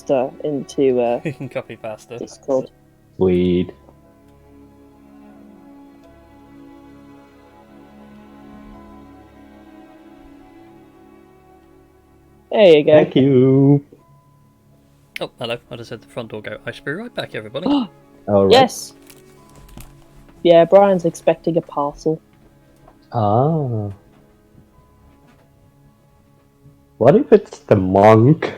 pasta into You can copy pasta. Discord. Sweet. There you go. Thank you. Oh, hello. I just had the front door go. I should be right back, everybody. All right. Yes. Yeah, Brian's expecting a parcel. Ah. What if it's the monk?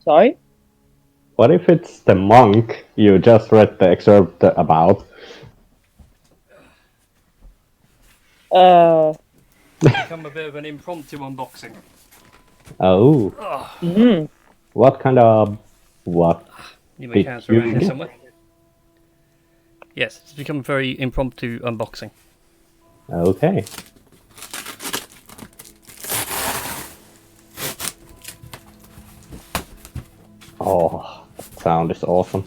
Sorry? What if it's the monk you just read the excerpt about? Become a bit of an impromptu unboxing. Oh. Mm. What kind of... What? You may Did counter you around here get? somewhere. Yes, it's become a very impromptu unboxing. Okay. Oh, that sound is awesome.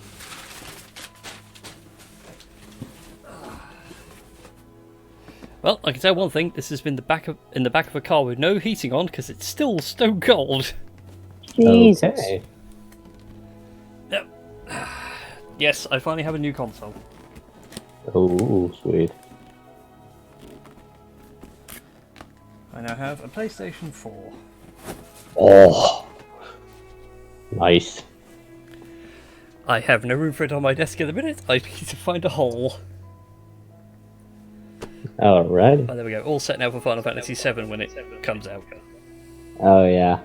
Well, I can tell one thing. This has been in the back of a car with no heating on because it's still stone cold. Jesus. Okay. Yep. Yes, I finally have a new console. Oh, sweet. I now have a PlayStation 4. Oh. Nice. I have no room for it on my desk at the minute. I need to find a hole. Alright. Oh, there we go. All set now for Final Fantasy VII when it comes out. Oh, yeah.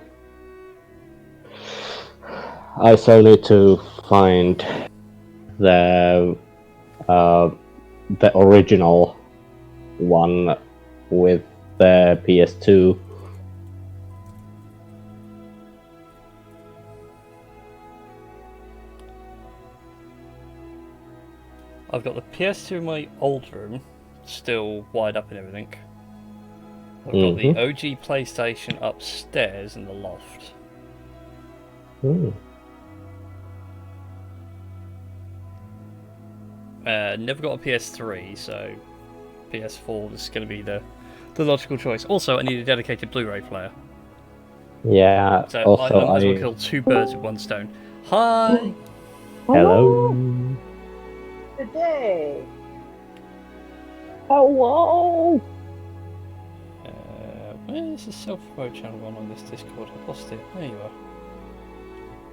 I still need to find the original one with the PS2. I've got the PS2 in my old room, still wired up and everything. I've got the OG PlayStation upstairs in the loft. Mm. Never got a PS3, so PS4 is going to be the logical choice. Also, I need a dedicated Blu-ray player. Yeah, So also I might as well kill two birds with one stone. Hi! Hello. Good day. Hello. Where is the self-promote channel one on this Discord? I've lost it. There you are.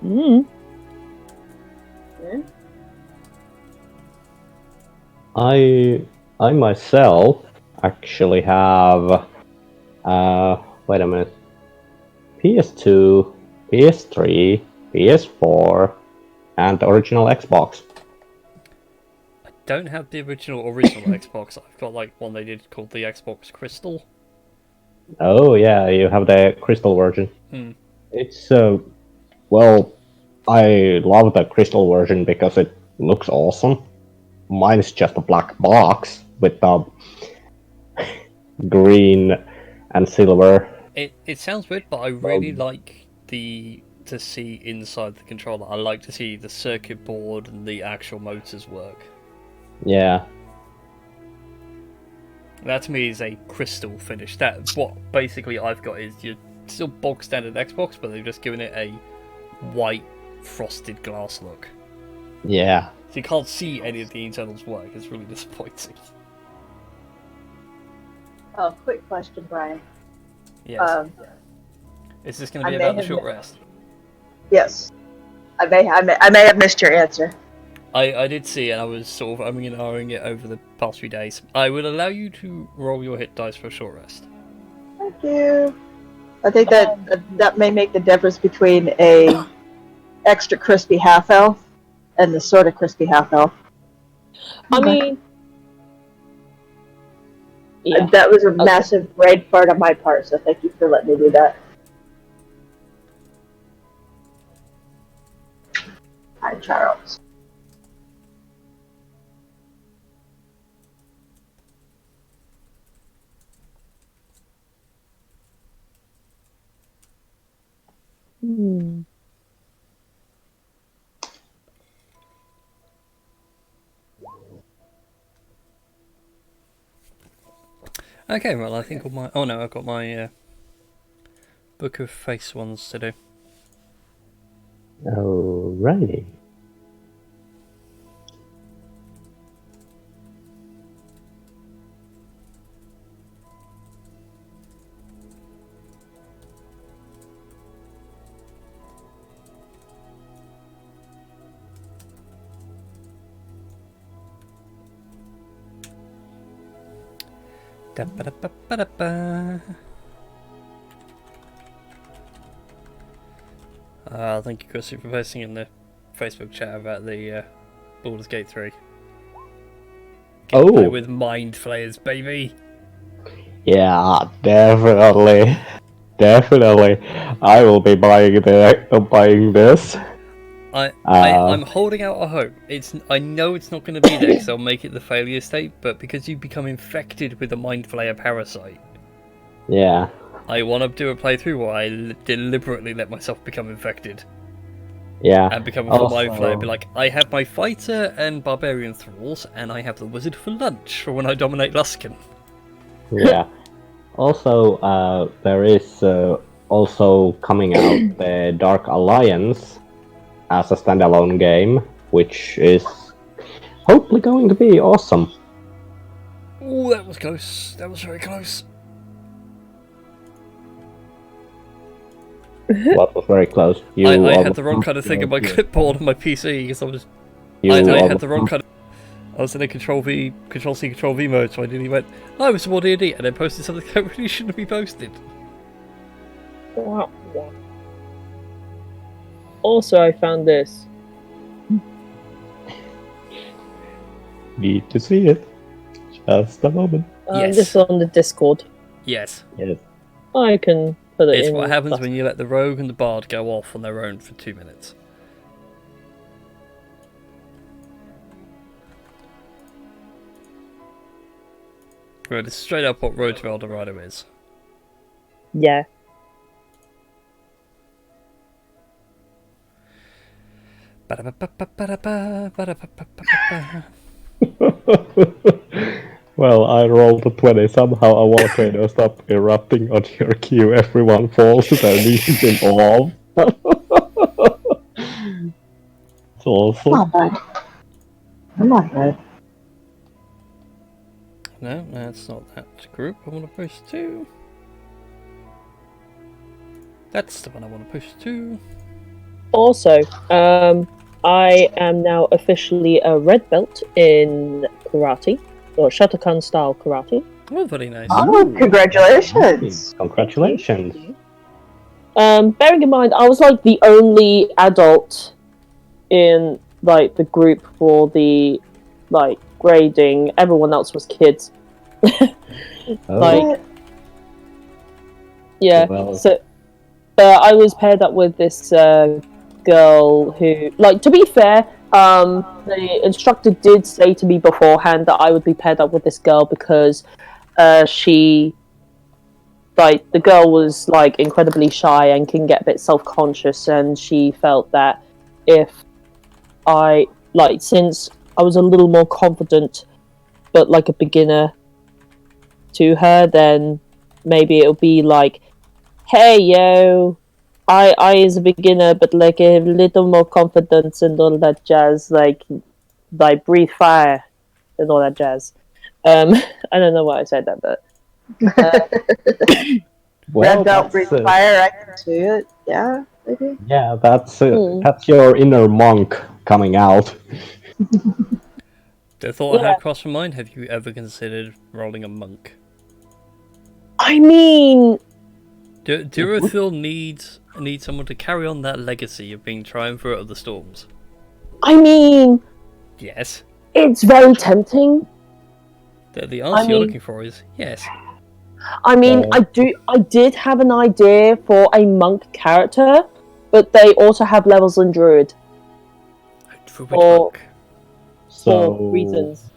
Mm. I myself actually have wait a minute. PS2, PS3, PS4, and the original Xbox. I don't have the original Xbox. I've got like one they did called the Xbox Crystal. Oh yeah, you have the crystal version. It's well, I love the crystal version because it looks awesome. Mine is just a black box with the green and silver. It sounds weird, but I really like to see inside the controller. I like to see the circuit board and the actual motors work. Yeah. That to me is a crystal finish. That's what basically I've got is your still bog standard Xbox, but they've just given it a white frosted glass look. Yeah. So you can't see any of the internals work. It's really disappointing. Oh, quick question, Brian. Yes. Is this going to be about the short rest? Yes. I may have missed your answer. I did see, and I was sort of umming and ahhing it over the past few days. I will allow you to roll your hit dice for a short rest. Thank you. I think that may make the difference between a extra crispy half elf and the sort of crispy half elf. I mean, yeah. That was a massive brain fart on my part, so thank you for letting me do that. Hi, Charles. Okay, well, I think all my... Oh no, I've got my Book of Face ones to do. Alrighty. Da-ba-da-ba-ba-da-ba. Thank you, Chrissy, for posting in the Facebook chat about the Baldur's Gate 3. Gameplay with mind flayers, baby. Yeah, definitely. Definitely. I will be buying this. I'm holding out a hope. I know it's not going to be there because I'll make it the failure state, but because you become infected with the mind flayer parasite. Yeah. I want to do a playthrough where I deliberately let myself become infected. Yeah. And become a full mind flayer. Be like, I have my fighter and barbarian thralls, and I have the wizard for lunch for when I dominate Luskan. Yeah. Also, there is also coming out the Dark Alliance as a standalone game, which is hopefully going to be awesome. Oh, that was close. That was very close. What was very close? I had the wrong kind of thing in my clipboard on my PC because I had the wrong kind of. I was in a Control C, Control V mode, so I nearly went, "Oh, it's more D&D," and then posted something that really shouldn't be posted. Also, I found this. Need to see it. Just a moment. Yes. This is on the Discord. Yes. Yes. I can put it in. It's what happens when you let the rogue and the bard go off on their own for 2 minutes. Right, it's straight up what Road to El Dorado is. Yeah. Well, I rolled a 20. Somehow a volcano stopped erupting on your queue. Everyone falls to their knees in awe. It's awesome. Not bad. I'm not bad. No, that's not that group I want to push to. That's the one I want to push to. Also, I am now officially a red belt in karate, or Shotokan style karate. Oh, very nice. Oh, congratulations! Congratulations. Bearing in mind, I was like the only adult in like the group for the like grading. Everyone else was kids. Like, yeah. Well. So, I was paired up with this girl who, like, to be fair, the instructor did say to me beforehand that I would be paired up with this girl because she, like, the girl was like incredibly shy and can get a bit self-conscious, and she felt that if I, like, since I was a little more confident but like a beginner to her, then maybe it'll be like, hey yo, I is a beginner but like a little more confidence and all that jazz, like breathe fire and all that jazz. I don't know why I said that, but Well, Red belt, breathe fire. I can see it. Yeah, maybe. Yeah, that's your inner monk coming out. The thought I had crossed my mind, have you ever considered rolling a monk? I mean, Durathil needs someone to carry on that legacy of being triumvirate of the storms. I mean, Yes. it's very tempting. The answer you're looking for is yes. I mean, I did have an idea for a monk character, but they also have levels in druid. For which monk? For reasons.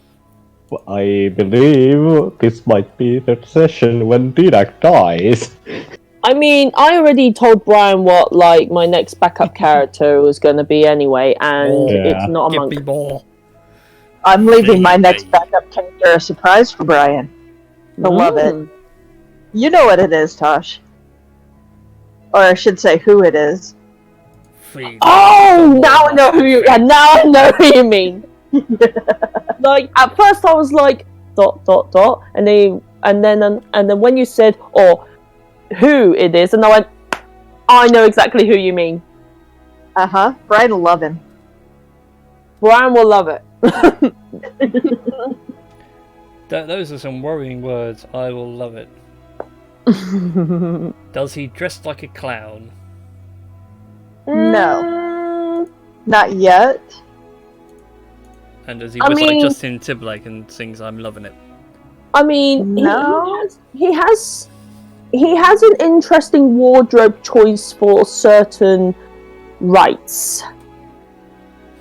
I believe this might be the session when Didac dies. I mean, I already told Brian what like my next backup character was going to be anyway, and it's not a monk. Give me more. I'm leaving my next backup character a surprise for Brian. I love it. You know what it is, Tosh. Or I should say who it is. Queen. Oh, now I know who you. Yeah, now I know who you mean. Like at first, I was like ... and then when you said who it is, and I went, I know exactly who you mean. Brian will love him. Brian will love it. Those are some worrying words. I will love it. Does he dress like a clown? No. Not yet. And does he whistle like Justin Timberlake and sings "I'm loving it"? I mean, no. he has an interesting wardrobe choice for certain rights.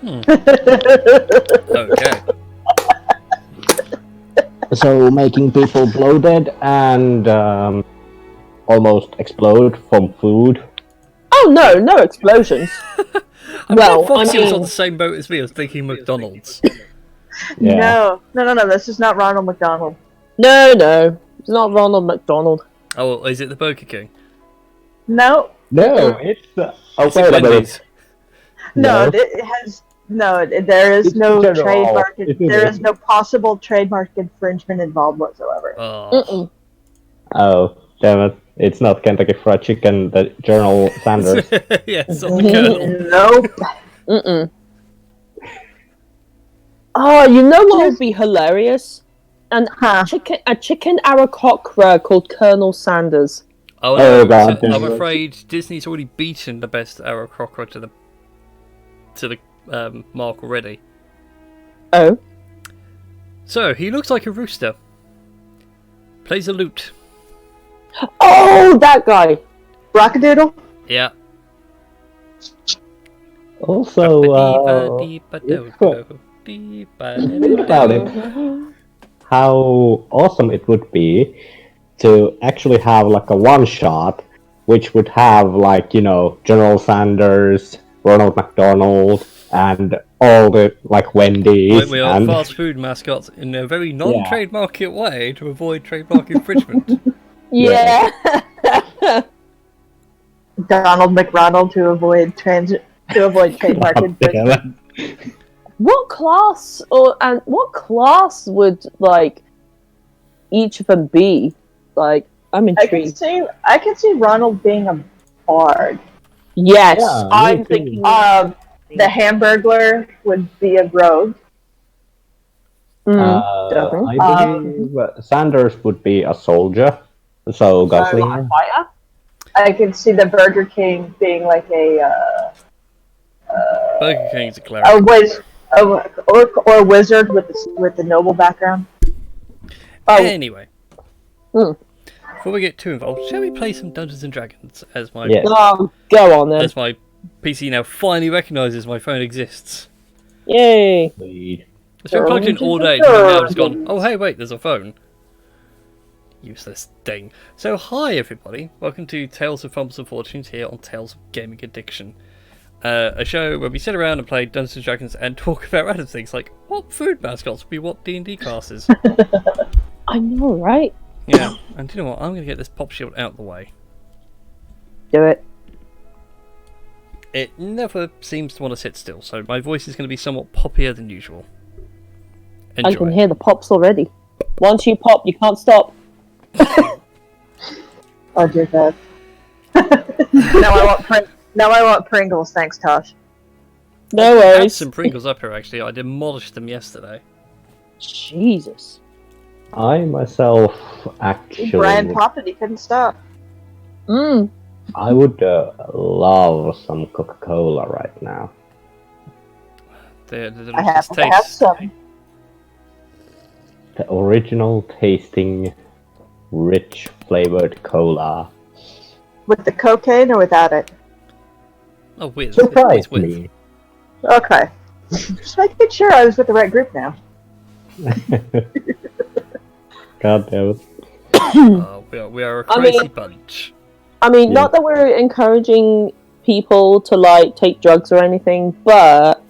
Okay. So making people bloated and almost explode from food. Oh no explosions. Well, Foxy was on the same boat as me. I was thinking McDonald's. Yeah. No. This is not Ronald McDonald. No, it's not Ronald McDonald. Oh, is it the Burger King? No. No, it's Is it Wendy's? No, it has no. There is no trademark. There is no possible trademark infringement involved whatsoever. Oh. Oh, damn it! It's not Kentucky Fried Chicken, the General Sanders. Yeah, it's not the Colonel. Nope. Oh, you know what would be hilarious? A chicken aracocra called Colonel Sanders. Oh God! I'm afraid Disney's already beaten the best aracocra to the mark already. Oh. So he looks like a rooster. Plays a lute. Oh, that guy. Rockadoodle? Yeah. Also, think about it. How awesome it would be to actually have like a one-shot, which would have like, General Sanders, Ronald McDonald, and all the like Wendy's. We are fast food mascots in a very non-trademark way to avoid trademark infringement. Yeah. Donald McRonald to avoid trademark infringement. What class would like each of them be? Like, I'm intrigued. I can see Ronald being a bard. Yes, I'm thinking. The Hamburglar would be a rogue. I believe Sanders would be a soldier. So Gunslinger. I can see the Burger King being like a Burger King's a cleric. Or a wizard with the noble background. Anyway, before we get too involved, shall we play some Dungeons and Dragons? As my go on then. As my PC now finally recognises my phone exists. Yay! It's been plugged in all day. Now it's gone. Oh hey, wait, there's a phone. Useless thing. So hi everybody, welcome to Tales of Fumbles and Fortunes here on Tales of Gaming Addiction. A show where we sit around and play Dungeons and Dragons and talk about random things like what food mascots would be what D&D classes. I know, right? Yeah, and do you know what? I'm going to get this pop shield out of the way. Do it. It never seems to want to sit still, so my voice is going to be somewhat poppier than usual. Enjoy. I can hear the pops already. Once you pop, you can't stop. Oh dear God. Now I want Pringles, thanks Tosh. No I had worries. some Pringles up here actually, I demolished them yesterday. Jesus. I myself actually... Brian popped it, he couldn't stop. I would love some Coca-Cola right now. I have some. The original tasting, rich flavored cola. With the cocaine or without it? Oh, with. Surprised me. Okay. Just making sure I was with the right group now. God damn it. We are a crazy bunch. I mean, not that we're encouraging people to like take drugs or anything, but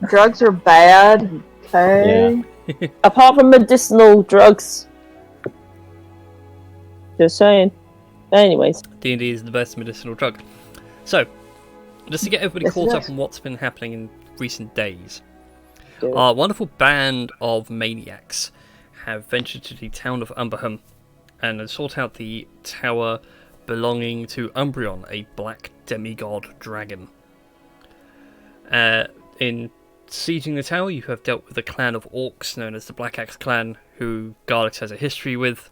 drugs are bad. Okay. Yeah. Apart from medicinal drugs. Just saying. Anyways. D&D is the best medicinal drug. So, Just to get everybody Yes, it caught up does. on what's been happening in recent days. Do it. Our wonderful band of maniacs have ventured to the town of Umberham and have sought out the tower belonging to Umbreon, a black demigod dragon. In sieging the tower, you have dealt with a clan of orcs known as the Black Axe Clan, who Garlex has a history with.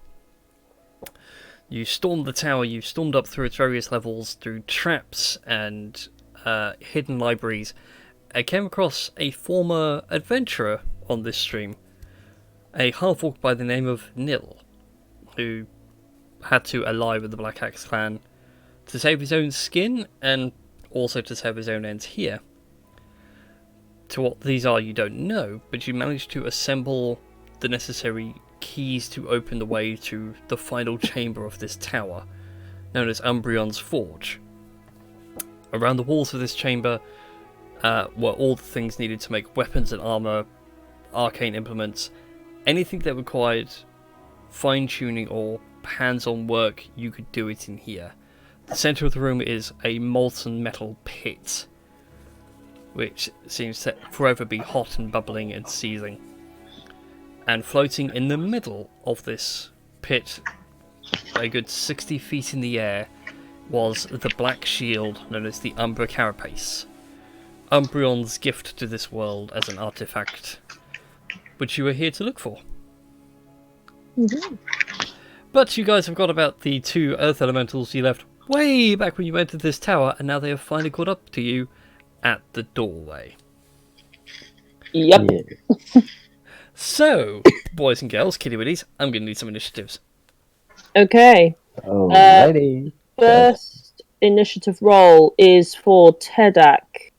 You stormed the tower, you stormed up through its various levels, through traps and hidden libraries. I came across a former adventurer on this stream, a half-orc by the name of Nil, who had to ally with the Black Axe Clan to save his own skin and also to save his own ends here. To what these are, you don't know, but you managed to assemble the necessary keys to open the way to the final chamber of this tower, known as Umbreon's Forge. Around the walls of this chamber were all the things needed to make weapons and armor, arcane implements, anything that required fine-tuning or hands-on work, you could do it in here. The center of the room is a molten metal pit, which seems to forever be hot and bubbling and seething. And floating in the middle of this pit, a good 60 feet in the air, was the black shield known as the Umbra Carapace, Umbreon's gift to this world as an artifact, which you were here to look for. Mm-hmm. But you guys have got about the 2 earth elementals you left way back when you entered this tower, and now they have finally caught up to you at the doorway. Yep. Yeah. So, boys and girls, kitty witties, I'm going to need some initiatives. Okay. Alrighty. First initiative roll is for Tedak.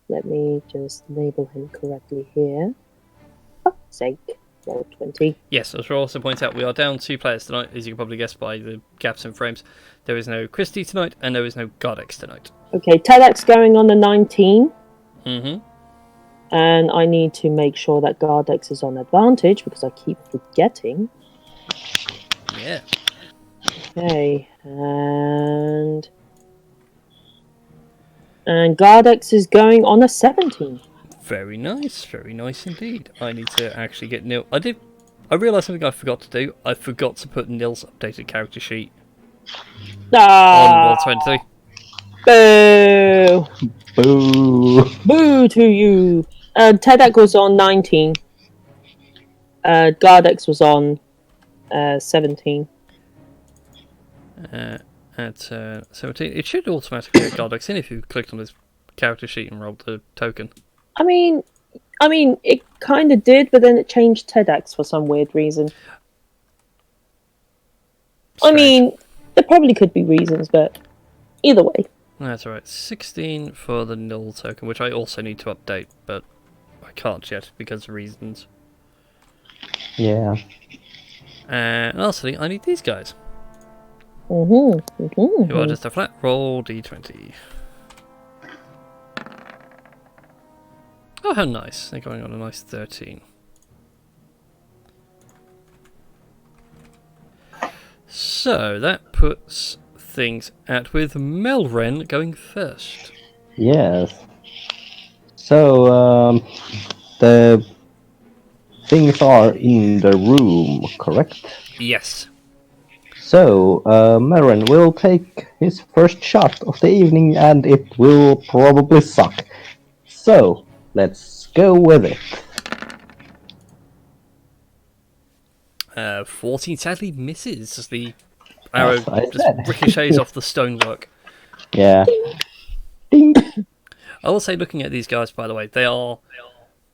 Let me just label him correctly here. For fuck's sake. Roll 20. Yes, I should also point out we are down 2 players tonight, as you can probably guess by the gaps in frames. There is no Christy tonight, and there is no Gardex tonight. Okay, Tedak's going on the 19. Mm-hmm. And I need to make sure that Gardex is on advantage because I keep forgetting. Yeah. Okay, and Gardex is going on a 17. Very nice indeed. I need to actually get Nil. I realised something I forgot to do. I forgot to put Nil's updated character sheet on Roll20. Boo! Boo. Boo to you! Tedak was on 19. Gardex was on 17. At 17. It should automatically get Gardex in if you clicked on his character sheet and rolled the token. I mean, it kind of did, but then it changed Tedak's for some weird reason. Strange. I mean, there probably could be reasons, but either way. That's alright. 16 for the null token, which I also need to update, but I can't yet because of reasons. Yeah. And lastly, I need these guys. Who Who are just a flat roll d20. Oh, how nice. They're going on a nice 13. So, that puts things at with Melren going first. Yes. So, the things are in the room, correct? Yes. So, Marin will take his first shot of the evening and it will probably suck. So, let's go with it. 14 sadly misses as the arrow That's what I just said. ricochets off the stonework. Yeah. Ding! I will say, looking at these guys, by the way, they are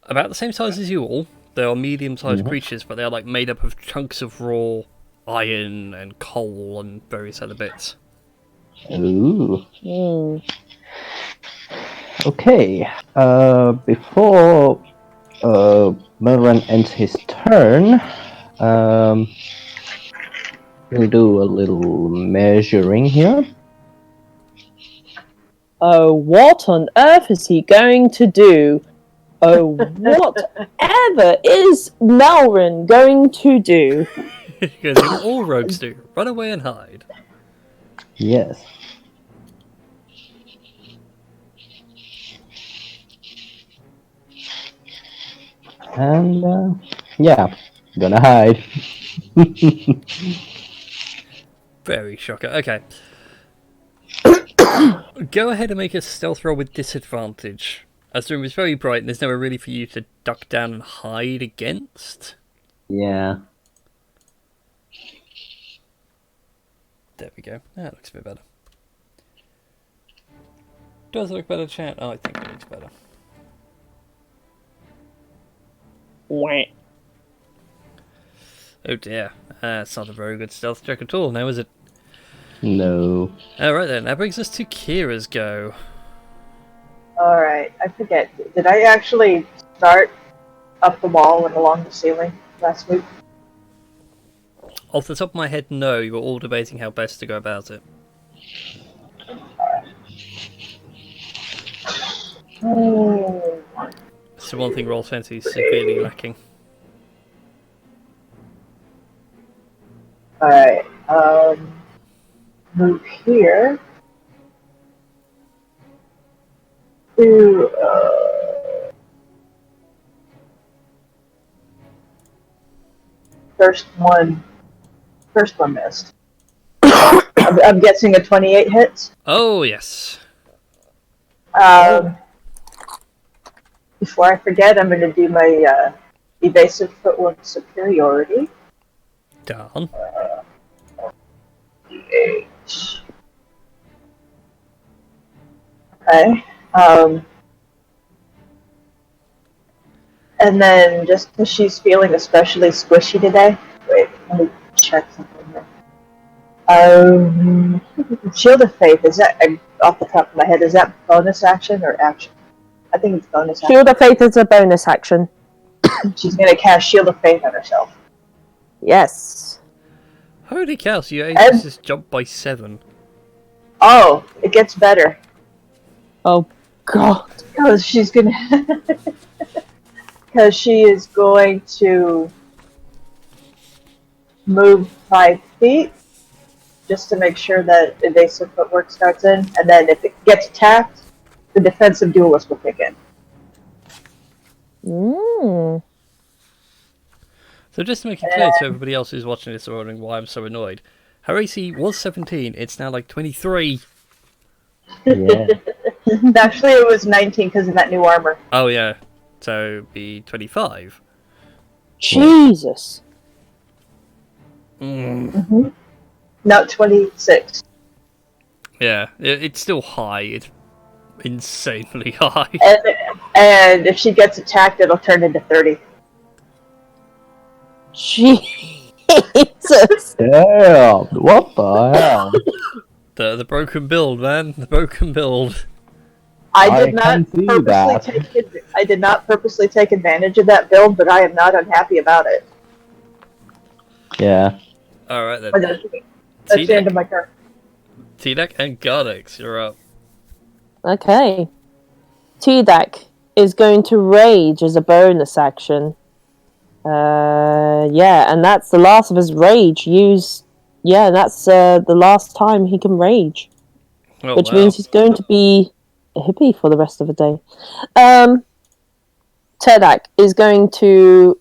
about the same size as you all. They are medium-sized creatures, but they are like made up of chunks of raw iron and coal and various other bits. Ooh. Mm. Okay. Before Melran ends his turn, we'll do a little measuring here. Oh, what on earth is he going to do? Oh, whatever is Melrin going to do? Because all rogues do. Run away and hide. Yes. And yeah, gonna hide. Very shocker. Okay. Go ahead and make a stealth roll with disadvantage. As the room is very bright and there's nowhere really for you to duck down and hide against. Yeah. There we go. That looks a bit better. Does it look better, chat? Oh, I think it looks better. Wah. Oh dear. That's not a very good stealth check at all now, is it? No. Alright then, that brings us to Kira's go. Alright, I forget. Did I actually start up the wall and along the ceiling last week? Off the top of my head, no. You were all debating how best to go about it. So one thing Roll20 is severely lacking. Alright, move here to, first one missed. I'm guessing a 28 hits. Oh, yes. Before I forget, I'm going to do my evasive footwork superiority. Darn. Okay. And then, just because she's feeling especially squishy today, wait, let me check something here. Shield of Faith, is that, off the top of my head, is that bonus action or action? I think it's bonus action. Shield of Faith is a bonus action. She's going to cast Shield of Faith on herself. Yes. Holy cow, so your AC just jumped by 7. Oh, it gets better. Oh, God. Because she's going to... Because she is going to move 5 feet just to make sure that evasive footwork starts in, and then if it gets attacked, the defensive duelist will kick in. So just to make it clear to everybody else who's watching this or wondering why I'm so annoyed, her AC was 17, it's now like 23. Yeah. Actually, it was 19 because of that new armor. Oh yeah, so it'd be 25. Jesus. Not 26. Yeah, it's still high. It's insanely high. And if she gets attacked, it'll turn into 30. Jesus. Damn! What the hell? The broken build, man. The broken build. I did not purposely take advantage of that build, but I am not unhappy about it. Yeah. Alright then. That's the end of my turn. T-Deck and Gardex, you're up. Okay. T-Deck is going to rage as a bonus action. Yeah, and that's the last of his rage. That's the last time he can rage. Oh, which wow. means he's going to be a hippie for the rest of the day. Tedak is going to...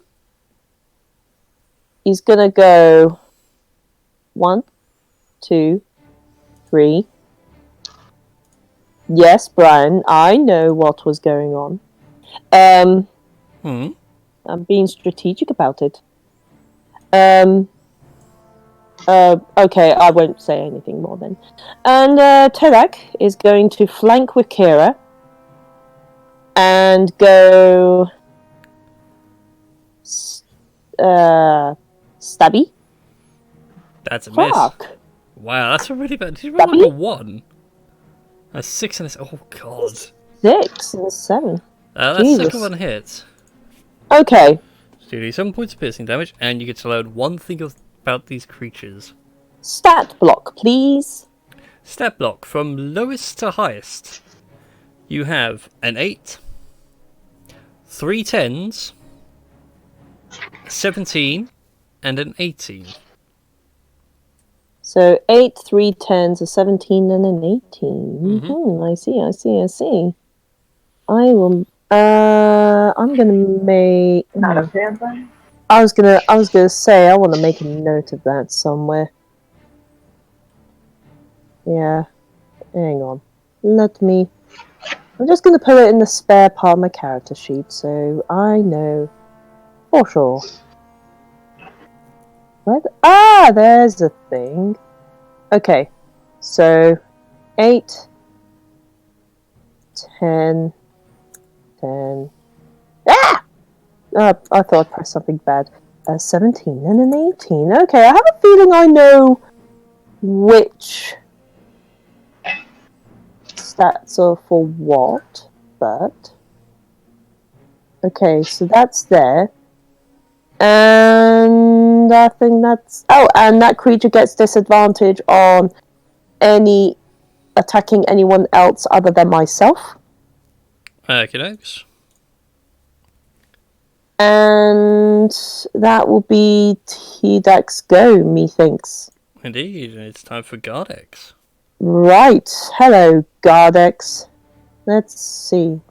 He's going to go 1, 2, 3. Yes, Brian, I know what was going on. I'm being strategic about it. Okay, I won't say anything more then. And Tedak is going to flank with Kira and go stabby. That's a miss. Fuck. Wow, that's a really bad. Did you roll like a 1? A 6 and a... Oh, God. 6 and 7. That second one hits. Okay. So you do 7 points of piercing damage, and you get to learn one thing about these creatures. Stat block, please. Stat block, from lowest to highest. You have an 8, 3 10s, 17, and an 18. So 8, 3 10s, a 17, and an 18. I see. I will. I'm gonna make. Not a vampire. I was gonna say I want to make a note of that somewhere. Yeah, hang on. Let me. I'm just gonna put it in the spare part of my character sheet, so I know for sure. What? Ah, there's a thing. Okay, so 8, 10, 10. Ah! I thought I pressed something bad. 17 and an 18. Okay, I have a feeling I know which stats are for what, but... Okay, so that's there. And I think that's... Oh, and that creature gets disadvantage on any attacking anyone else other than myself. Okay, thanks. And that will be T-Dex go, methinks. Indeed, it's time for Gardex. Right. Hello, Gardex. Let's see.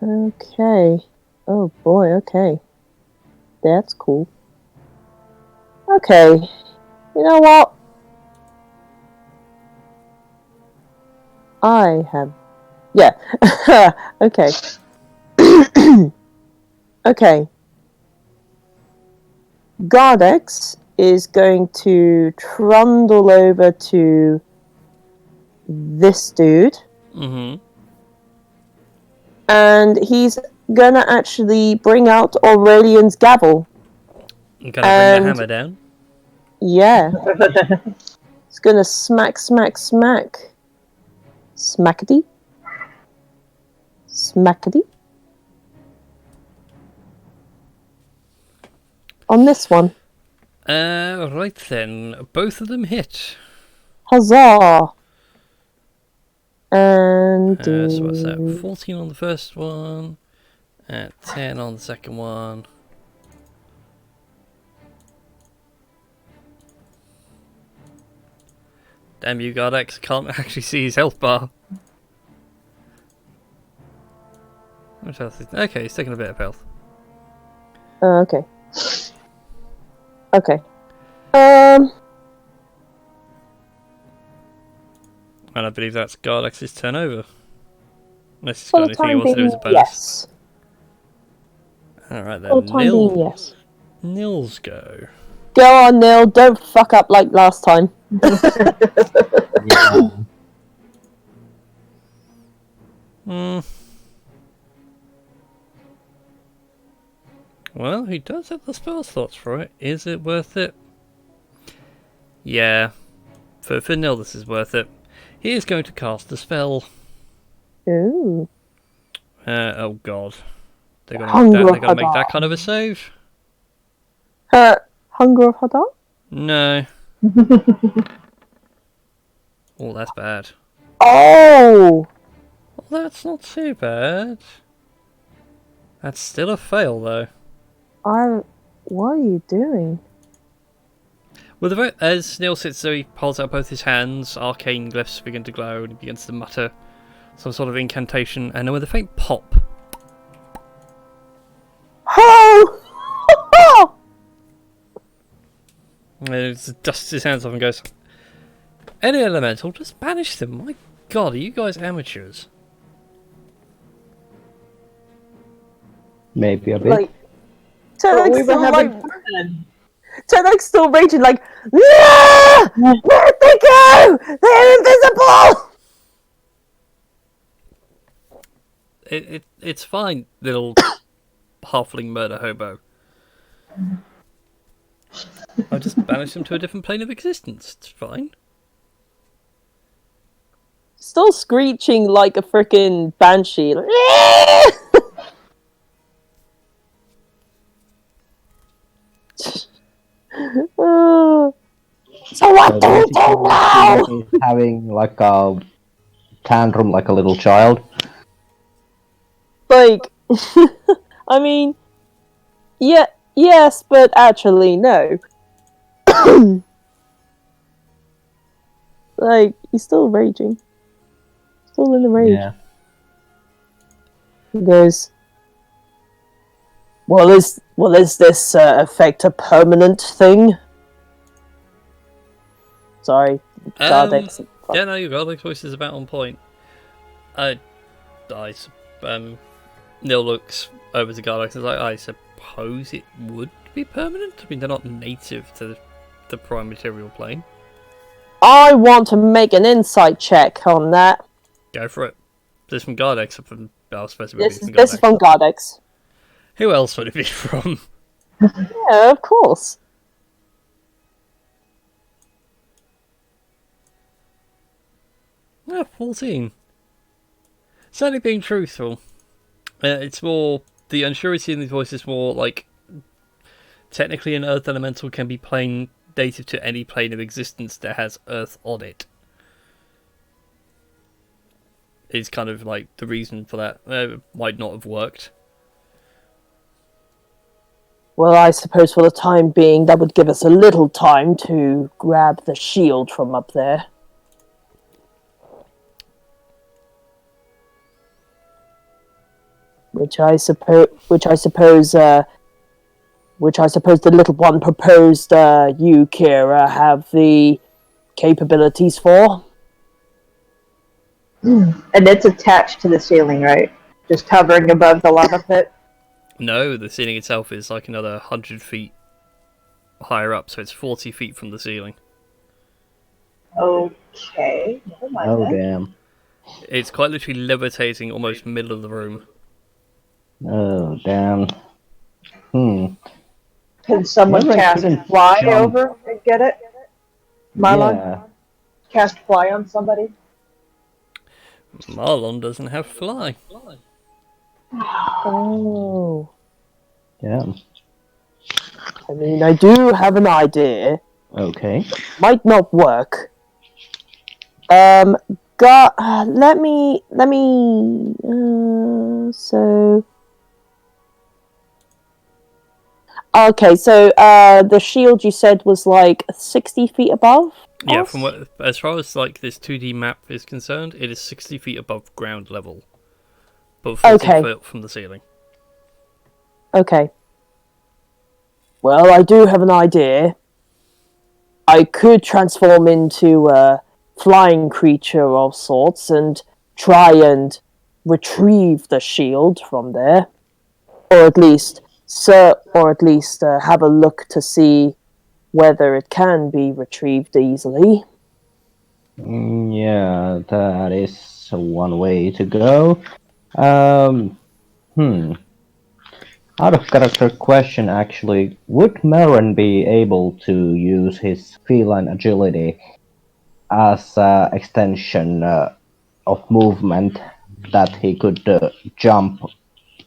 Okay. Oh boy, okay. That's cool. Okay. You know what? I have... Yeah. Okay. Okay. Gardex is going to trundle over to this dude. Mm-hmm. And he's gonna actually bring out Aurelian's gavel. I'm gonna bring the hammer down. Yeah. It's gonna smack, smack, smack. Smackety. Smackety. On this one. Right then. Both of them hit. Huzzah! And... So what's that? 14 on the first one. 10 on the second one. Damn you, Gardex. I can't actually see his health bar. What else is... Okay, he's taking a bit of health. okay. Okay. And I believe that's Gardex's turn over. Unless he's For got the anything he time wants to do being, as a bonus. yes. Alright For the then, time being, yes. Nils go. Go on, Neil. Don't fuck up like last time. Yeah. Well, he does have the spell slots for it. Is it worth it? Yeah. For Nil, this is worth it. He is going to cast the spell. Ooh. Oh god. They're gonna make that kind of a save? Hunger of Hadar? No. Oh, that's bad. Oh! Well, that's not too bad. That's still a fail, though. What are you doing? With the as Neil sits there, he pulls out both his hands, arcane glyphs begin to glow, and he begins to mutter some sort of incantation, and with a faint pop. Oh! And he dusts his hands off and goes, "Any elemental, just banish them. My god, are you guys amateurs?" Maybe a bit. Like, But we still, were having like, fun. Tedek's still raging, like, no! Where'd they go? They're invisible! It's fine, little halfling murder hobo. I'll just banish them to a different plane of existence. It's fine. Still screeching like a freaking banshee. Like, oh. So what do we do now? He's having like a tantrum like a little child. Like, I mean, yeah, yes, but actually, no. Like, he's still raging. Still in the rage. Yeah. He goes, well, is this effect a permanent thing? Sorry, Gardex. Yeah, no, your Gardex voice is about on point. Neil looks over to Gardex and is like, I suppose it would be permanent? I mean, they're not native to the prime material plane. I want to make an insight check on that. Go for it. This is from Gardex. This is from Gardex. Who else would it be from? Yeah, of course. Yeah, 14. Certainly being truthful. It's more... The unsurety in these voices is more like... Technically an earth elemental can be plane native to any plane of existence that has earth on it. Is kind of like the reason for that. It might not have worked. Well, I suppose for the time being, that would give us a little time to grab the shield from up there. Which I suppose the little one proposed you, Kira, have the capabilities for. And it's attached to the ceiling, right? Just hovering above the lava pit? No, the ceiling itself is like another 100 feet higher up, so it's 40 feet from the ceiling. Okay. Oh, damn. It's quite literally levitating almost middle of the room. Oh, damn. Can someone Maybe I cast shouldn't fly jump. over and get it? Marlon? Yeah. Cast fly on somebody? Marlon doesn't have fly. Oh. Yeah. I mean, I do have an idea. Okay. Might not work. So... Okay, so the shield you said was like 60 feet above? Yeah, us? as far as like this 2D map is concerned, it is 60 feet above ground level. But 40 foot from the ceiling. Okay. Well, I do have an idea. I could transform into a flying creature of sorts and try and retrieve the shield from there. Or at least have a look to see whether it can be retrieved easily. Yeah, that is one way to go. Out of character question, actually, would Marin be able to use his feline agility as an extension of movement that he could jump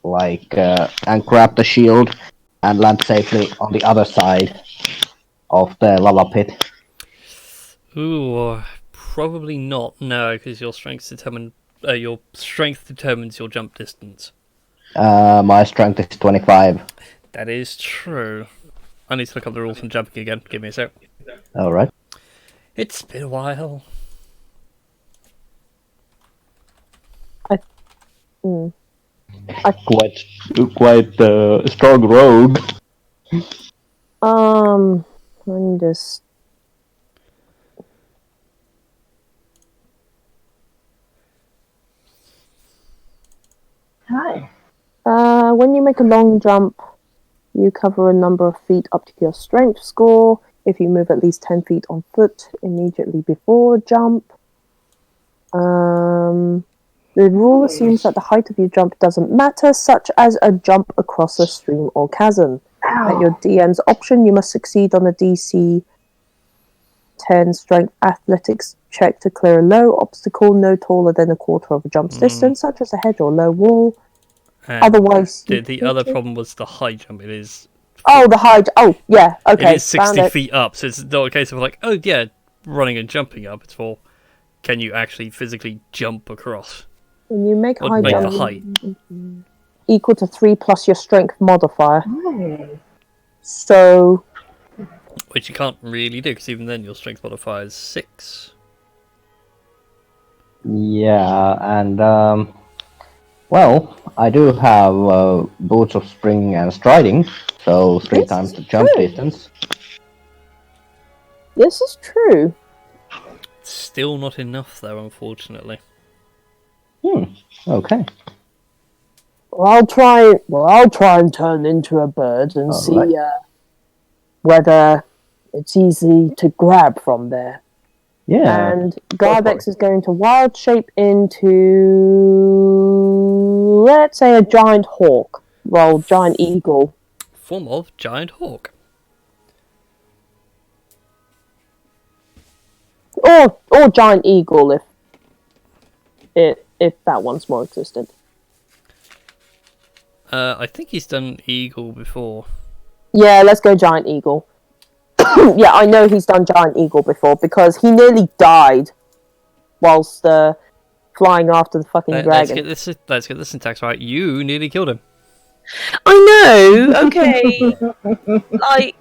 and grab the shield and land safely on the other side of the lava pit? Ooh, probably not. No, because your strength determines your jump distance. My strength is 25. That is true. I need to look up the rules from jumping again. Give me a sec. Alright. It's been a while. Quite strong rogue. I'm just... Hi. When you make a long jump, you cover a number of feet up to your strength score. If you move at least 10 feet on foot immediately before a jump. The rule assumes that the height of your jump doesn't matter, such as a jump across a stream or chasm. At your DM's option, you must succeed on a DC 10 strength athletics check to clear a low obstacle no taller than a quarter of a jump's distance, such as a hedge or low wall. And Otherwise, the other problem was the high jump. It is. Oh, the high. Oh, yeah. Okay. It is 60 feet up, so it's not a case of like, oh yeah, running and jumping up. It's for, can you actually physically jump across? When you make a Or high make jump the height. equal to 3 plus your strength modifier. Oh. So, Which you can't really do, because even then your strength modifier is 6. Yeah, and well, I do have boots of spring and striding, so 3 times the jump distance. This is true. Still not enough, though, unfortunately. Okay. Well, I'll try and turn into a bird and see Alright. whether it's easy to grab from there. Yeah. And for Gardex it. is going to wild shape into, let's say, a giant hawk. Well, giant eagle. Form of giant hawk. Or giant eagle if that one's more existent. I think he's done eagle before. Yeah, let's go giant eagle. Yeah, I know he's done giant eagle before because he nearly died whilst flying after the fucking dragon. Let's get the syntax right. You nearly killed him. I know. Okay. Like.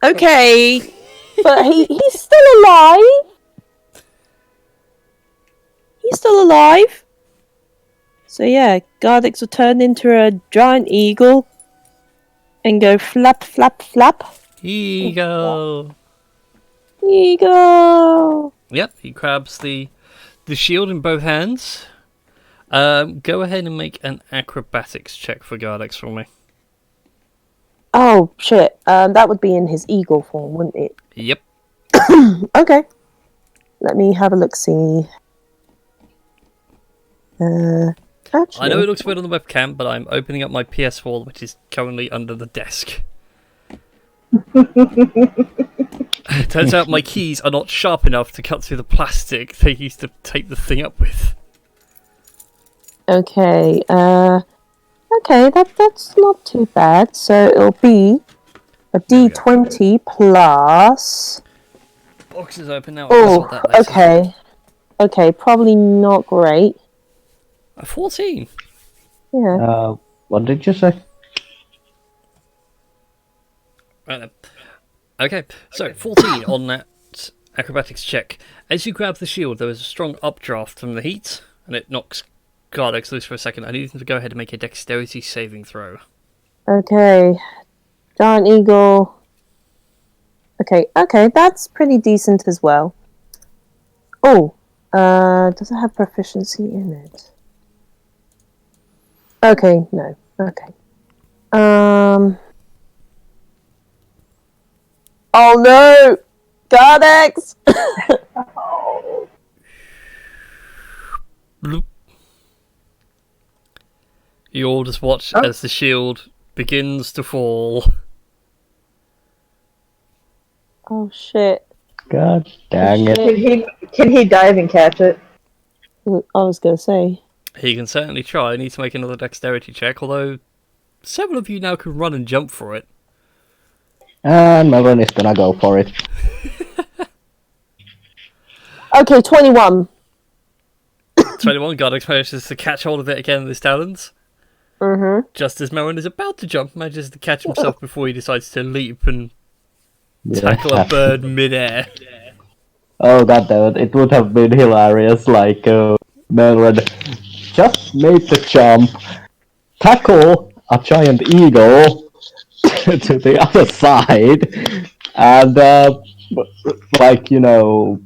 Okay. But he's still alive. He's still alive. So yeah, Gardex will turn into a giant eagle and go flap, flap, flap. Eagle. Eagle. Yep, he grabs the shield in both hands. Go ahead and make an acrobatics check for Gardex for me. Oh shit. That would be in his eagle form, wouldn't it? Yep. Okay. Let me have a look. See. Actually, I know it looks weird on the webcam, but I'm opening up my PS4, which is currently under the desk. Turns out my keys are not sharp enough to cut through the plastic they used to tape the thing up with. Okay. Okay. That's not too bad. So it'll be a D20 plus. Box is open now. Oh, okay. Okay, probably not great. A 14. Yeah. What did you say? Right then. Okay, so 14 on that acrobatics check. As you grab the shield, there is a strong updraft from the heat, and it knocks Gardex loose for a second. I need him to go ahead and make a dexterity saving throw. Okay. Giant eagle. Okay, that's pretty decent as well. Oh, does it have proficiency in it? Okay, no. Okay. Oh no! Gardex! Bloop. You all just watch as the shield begins to fall. Oh shit. God dang it. Can he dive and catch it? I was gonna say. He can certainly try. I need to make another dexterity check, although several of you now can run and jump for it. And Melvin is gonna go for it. Okay, 21. 21, Gardex manages to catch hold of it again with his talons. Mm-hmm. Just as Melvin is about to jump, manages to catch himself before he decides to leap and tackle a bird mid-air. Oh god damn it, it would have been hilarious, like, Melvin just made the jump, tackle a giant eagle to the other side, and, like, you know,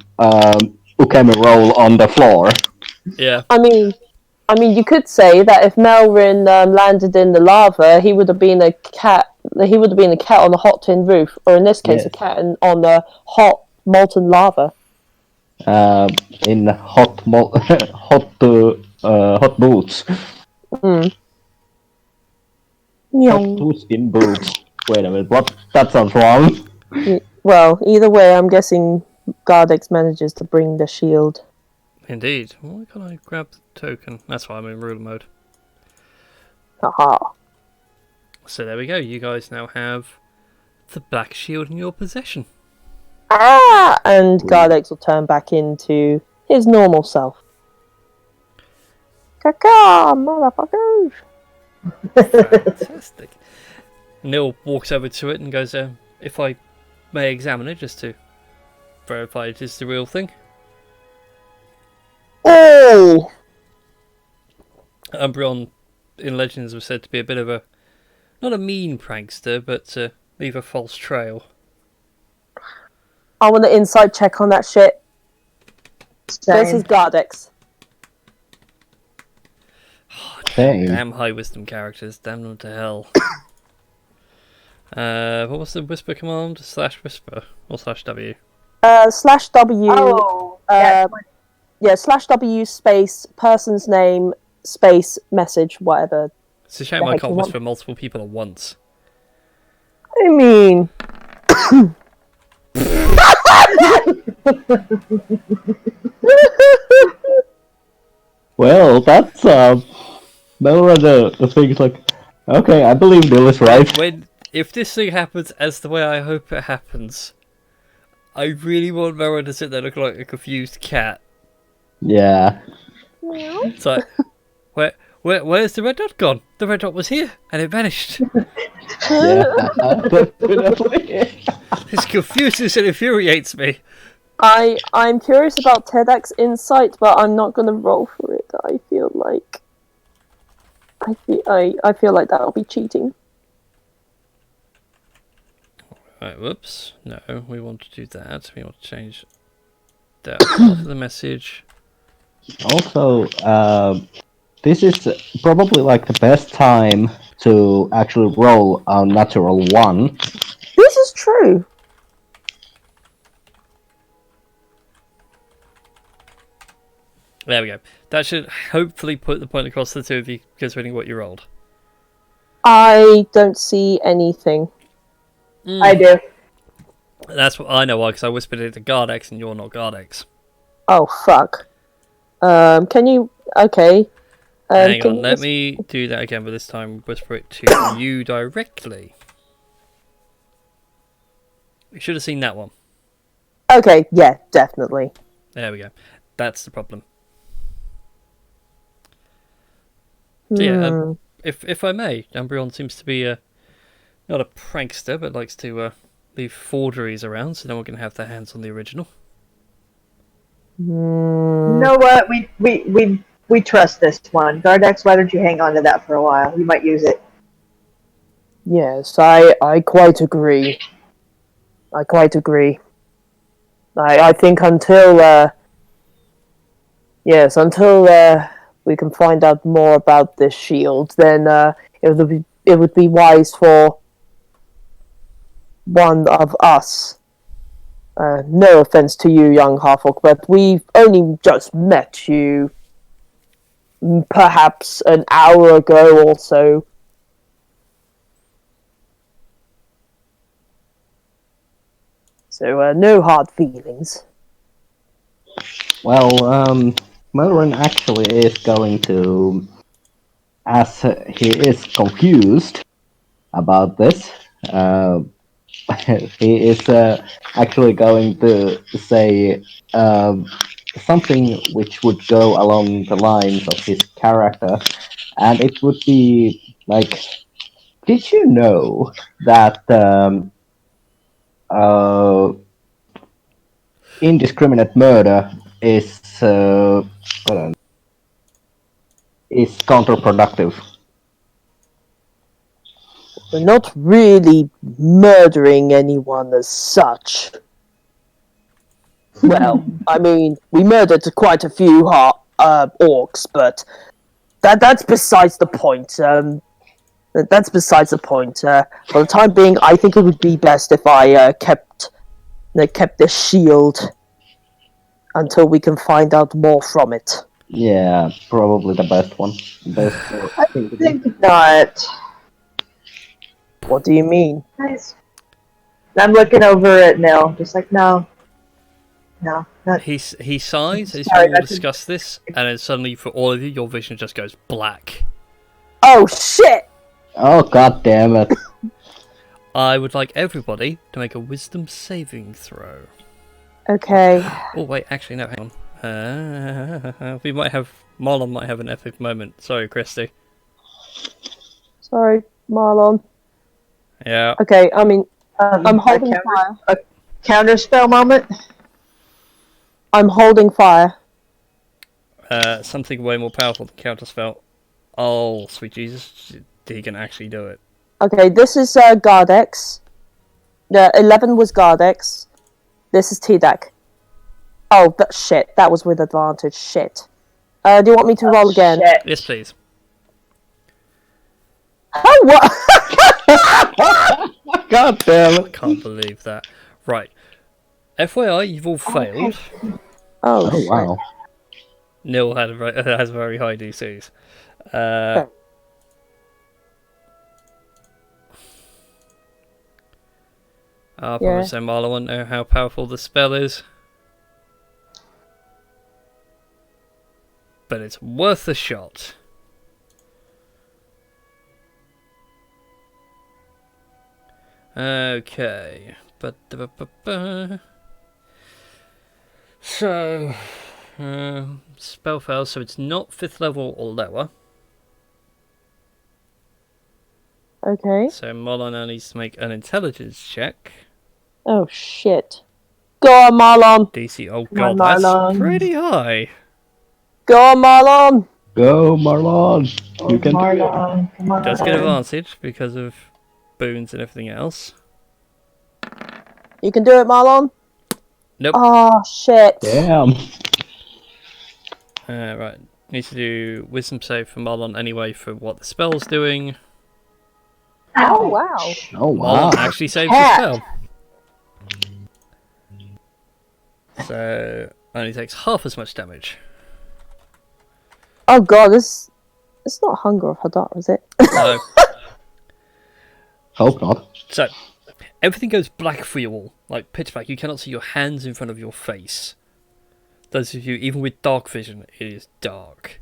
ukemi roll on the floor. Yeah. I mean, you could say that if Melrin landed in the lava, he would have been a cat. He would have been a cat on a hot tin roof, or in this case, a cat on the hot molten lava. In hot boots. Hot boots in boots. Wait a minute, what? That sounds wrong. Well, either way, I'm guessing Gardex manages to bring the shield. Indeed. Why can't I grab the token? That's why I'm in ruler mode. Haha. So there we go. You guys now have the black shield in your possession. Ah! And Gardex will turn back into his normal self. Caca, motherfuckers! Fantastic. Neil walks over to it and goes, if I may examine it, just to verify it is the real thing. all. Umbral in Legends was said to be a bit of a, not a mean prankster, but leave a false trail. I want an inside check on that shit. Same. This is Gardex. Same. Damn high wisdom characters, damn them to hell. What was the whisper command? /whisper or /W? /W. Oh, /W space person's name space message whatever. It's a shame I can't whisper multiple people at once. I mean, Well, that's the thing is like, okay, I believe Neil is right. If this thing happens as the way I hope it happens, I really want Mara to sit there looking like a confused cat. Yeah. It's like, where's the red dot gone? The red dot was here and it vanished. Yeah, definitely. This confuses and infuriates me. I'm curious about TEDx insight, but I'm not gonna roll for it. I feel like that'll be cheating. Right, whoops. No, we want to do that. We want to change that to the message. Also, this is probably like the best time to actually roll a natural one. This is true. There we go. That should hopefully put the point across the two of you, considering what you rolled. I don't see anything. I do. That's what I know why, because I whispered it to Gardex and you're not Gardex. Oh fuck. Can you? Okay. Hang on, let me do that again, but this time whisper it to you directly. You should have seen that one. Okay, yeah, definitely. There we go. That's the problem. So yeah, if I may, Umbreon seems to be not a prankster, but likes to leave forgeries around, so no one can have their hands on the original. You know what? We trust this one. Gardex, why don't you hang on to that for a while? You might use it. Yes, I quite agree. I think until we can find out more about this shield, then it would be wise for one of us. No offense to you, young Harfolk, but we've only just met you perhaps an hour ago or so. So, no hard feelings. Well, Melrin actually is going to, as he is confused about this, he is actually going to say something which would go along the lines of his character, and it would be like, did you know that indiscriminate murder is counterproductive? We're not really murdering anyone as such. Well, I mean, we murdered quite a few orcs, but that's besides the point. That's besides the point. For the time being, I think it would be best if I kept this shield until we can find out more from it. Yeah, probably the best one. I think not. What do you mean? Nice. I'm looking over at Nil, just like, no. Not. He sighs as Sorry, you all discuss this, and then suddenly, for all of you, your vision just goes black. Oh shit! Oh, god damn it. I would like everybody to make a wisdom saving throw. Okay. Oh wait, actually no, hang on. Marlon might have an epic moment. Sorry, Christy. Sorry, Marlon. Yeah. Okay, I mean, I'm holding fire. A counterspell moment? I'm holding fire. Something way more powerful than counterspell. Oh, sweet Jesus! He can actually do it. Okay, this is Gardex. The 11 was Gardex. This is T-Deck. Oh, but shit. That was with advantage. Shit. Do you want me to roll again? Shit. Yes, please. Oh, what? God damn I it! can't believe that. Right. FYI, you've all failed. Oh, Oh wow. Nil has very high DCs. Okay. I'll Yeah. probably say Marla won't know how powerful the spell is. But it's worth a shot. Okay. So, spell fails, so it's not 5th level or lower. Okay. So Marla now needs to make an intelligence check. Oh, shit. Go on, Marlon. DC, oh Come on, god, that's Marlon. pretty high. Go on, Marlon. Go, Marlon! You can do it. Marlon, come on. Does get advantage because of boons and everything else. You can do it, Marlon. Nope. Oh, shit. Damn. Right. Need to do wisdom save for Marlon anyway for what the spell's doing. Oh, wow. Oh wow. Marlon actually saves the Cat. spell. So only takes half as much damage. Oh, God. It's not Hunger of Hadar, is it? No. Hope not. So everything goes black for you all, like pitch black. You cannot see your hands in front of your face. Those of you, even with dark vision, it is dark.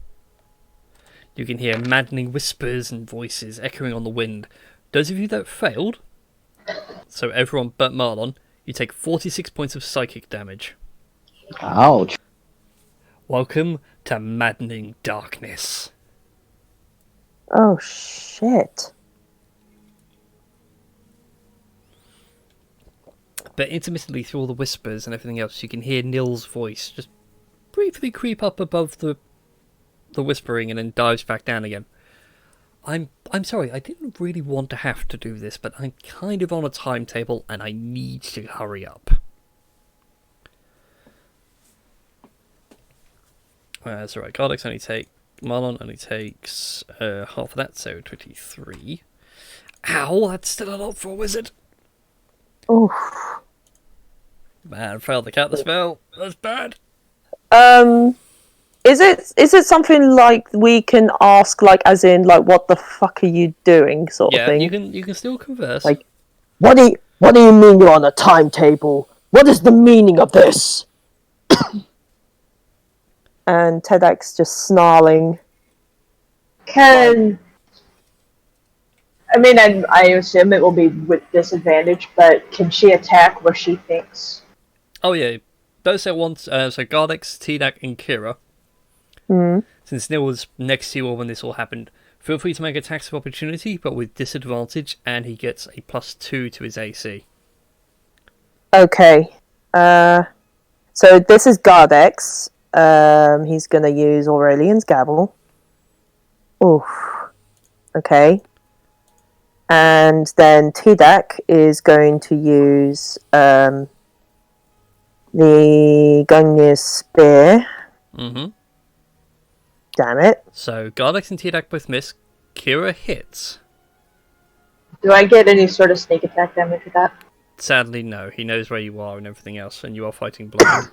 You can hear maddening whispers and voices echoing on the wind. Those of you that failed, so everyone but Marlon, you take 46 points of psychic damage. Ouch. Welcome to maddening darkness. Oh, shit. But intermittently through all the whispers and everything else, you can hear Nil's voice just briefly creep up above the whispering and then dives back down again. I'm sorry, I didn't really want to have to do this, but I'm kind of on a timetable and I need to hurry up. That's alright, Marlon only takes half of that, so 23. Ow, that's still a lot for a wizard. Oof. Man, failed to count the spell. That's bad. Is it something like we can ask, like, as in, like, what the fuck are you doing, sort of Yeah, thing? you can still converse. Like, what do you mean you're on a timetable? What is the meaning of this? And TEDx just snarling. I assume it will be with disadvantage, but can she attack where she thinks? Oh yeah, those at once. So Gardex, T-Dac, and Kira. Since Neil was next to you all when this all happened, feel free to make attacks of opportunity, but with disadvantage, and he gets a +2 to his AC. Okay. So this is Gardex. He's gonna use Aurelian's Gavel. Oof. Okay. And then TDAC is going to use the Gungnir's Spear. Mm-hmm. Damn it. So Gardex and T-Dac both miss. Kira hits. Do I get any sort of sneak attack damage with that? Sadly, no. He knows where you are and everything else, and you are fighting blind.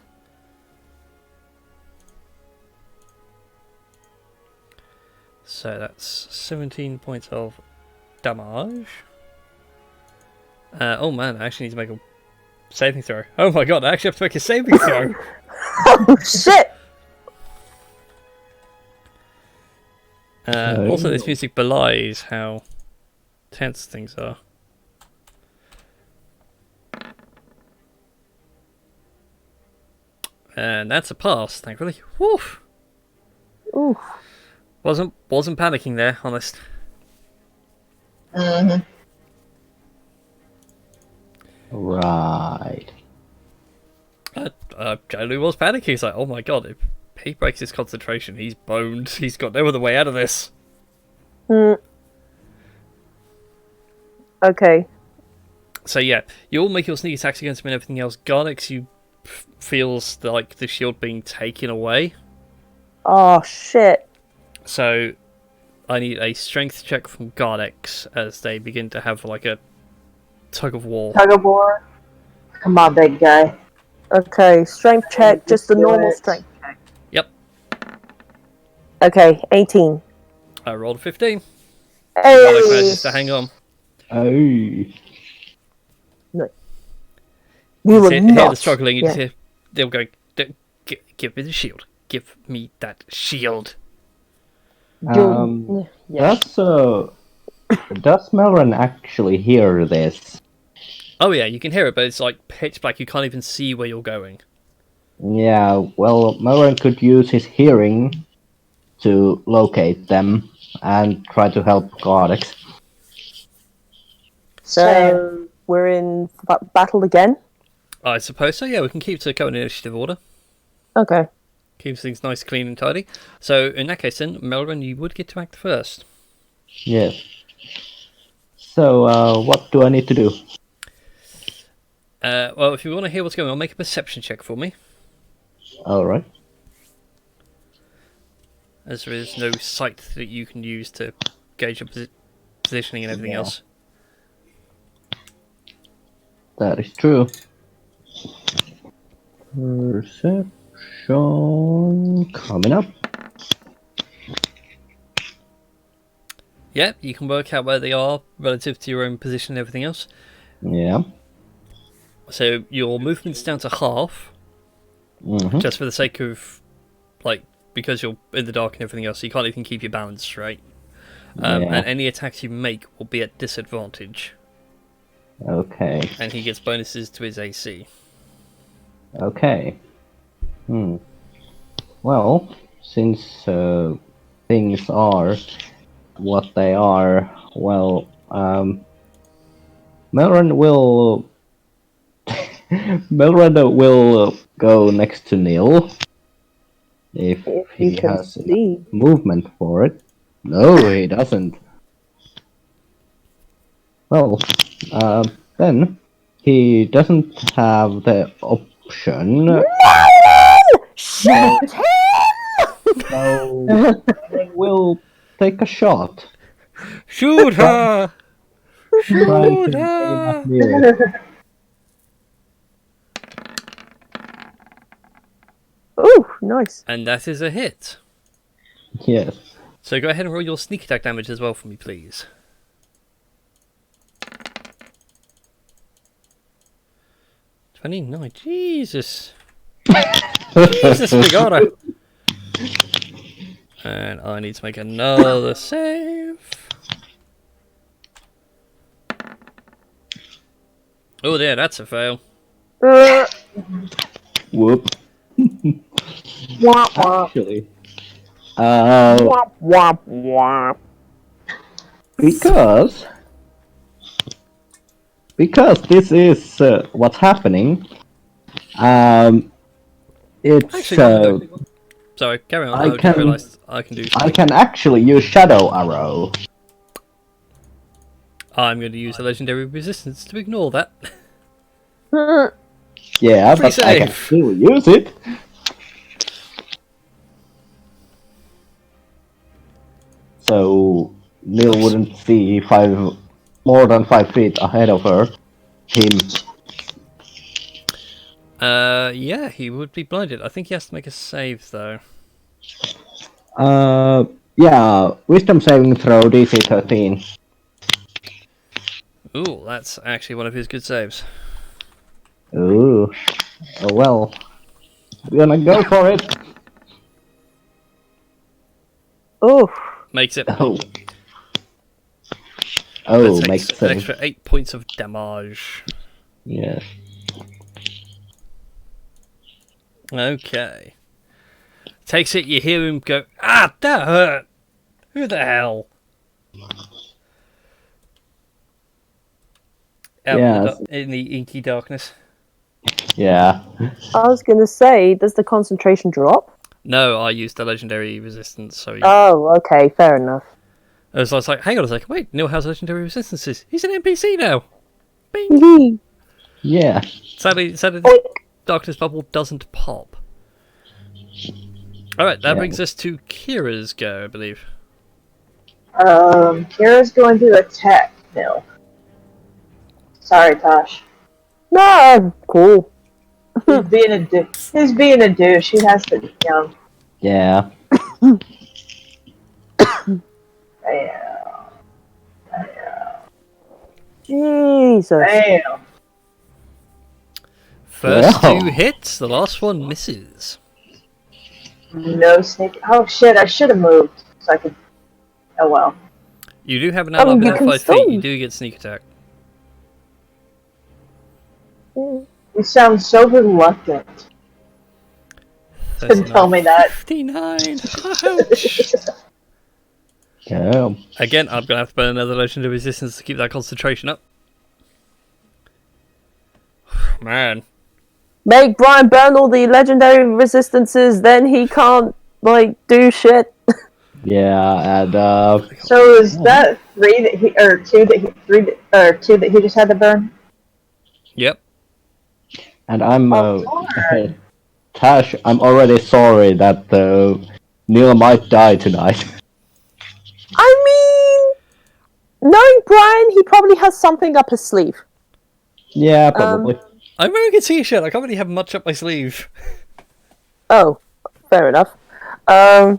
So that's 17 points of damage. Oh man, I actually need to make a saving throw. Oh my god, I actually have to make a saving throw! Oh shit! Also, this music belies how tense things are. And that's a pass, thankfully. Woof! Oof. Wasn't panicking there, honest. Mm-hmm. Right. I generally was panicking. It's like, oh my god, if He breaks his concentration. He's boned. He's got no other way out of this. Okay. So yeah, you all make your sneak attacks against him and everything else. Garnix, you feels like the shield being taken away. Oh shit. So I need a strength check from Garnix as they begin to have like a tug of war. Tug of war. Come on, big guy. Okay, strength check, just the do normal it. strength check. Yep. Okay, 18. I rolled a 15. Hey! Garnix manages to hang on. Oh. No. You We can were hear not. the struggling. You Yeah. just hear them going, give me the shield. Give me that shield. Yeah. Does Melron actually hear this? Oh yeah, you can hear it, but it's like pitch black. You can't even see where you're going. Yeah, well, Melron could use his hearing to locate them and try to help Gardex. So, we're in battle again? I suppose so. Yeah, we can keep to current initiative order. Okay. Keeps things nice, clean, and tidy. So in that case, then Melron, you would get to act first. Yes. So, what do I need to do? Well, if you want to hear what's going on, make a perception check for me, Alright. as there is no sight that you can use to gauge your positioning and everything else. That is true. Perception coming up. Yeah, you can work out where they are relative to your own position and everything else. Yeah. So your movement's down to half, just for the sake of, like, because you're in the dark and everything else, so you can't even keep your balance straight. And any attacks you make will be at disadvantage. Okay. And he gets bonuses to his AC. Okay. Well, since things are what they are, well, Melron will go next to Neil if he has movement for it. No, he doesn't. Well, then he doesn't have the option. Shoot him! So we'll take a shot. Shoot her! Trying to Shoot aim her! at Neil. Ooh, nice. And that is a hit. Yes. So go ahead and roll your sneak attack damage as well for me, please. 29. Jesus. Jesus, we got her. And I need to make another save. Oh, there, that's a fail. Whoop. Womp womp. Actually, Womp womp womp. because this is what's happening. It's Actually, no. Sorry, carry on. I just realised I can do something. I can actually use Shadow Arrow. I'm going to use a legendary resistance to ignore that. Yeah, Free but I can save. still use it. So Neil wouldn't see more than 5 feet ahead of him. Yeah, he would be blinded. I think he has to make a save, though. Yeah, Wisdom saving throw DC 13. Ooh, that's actually one of his good saves. Ooh. Oh well. We're gonna go for it. Ooh. Makes it. Oh. That Oh, takes makes an sense. extra 8 points of damage. Yeah. Okay. Takes it, you hear him go, ah, that hurt! Who the hell? Out Yeah. in the inky darkness. Yeah. I was gonna say, does the concentration drop? No, I used the legendary resistance, so Oh, okay, fair enough. I was like, hang on a second, wait, Neil has legendary resistances. He's an NPC now. Bing. Yee. Yeah. Sadly, Darkness Bubble doesn't pop. Alright, that brings us to Kira's go, I believe. Kira's going to attack Nil. Sorry, Tosh. No, cool. He's being a douche. He's being a douche. He has to be young. Yeah. Jesus. Damn. First Wow. 2 hits, the last one misses. No sneak. Oh shit! I should have moved so I could. Oh well. You do have an ally you within can 5 still- feet, you do get sneak attack. You sound so reluctant to tell me that. 59! Ouch! Damn. Again, I'm gonna have to burn another legendary resistance to keep that concentration up. Man. Make Brian burn all the legendary resistances, then he can't, like, do shit. Yeah, and So is that 3 that he or 2 that he 3 that, or 2 that he just had to burn? Yep. I'm Lord. Tash, I'm already sorry that Neil might die tonight. I mean, knowing Brian, he probably has something up his sleeve. Yeah, probably. I'm wearing a t-shirt, I can't really have much up my sleeve. Oh, fair enough. I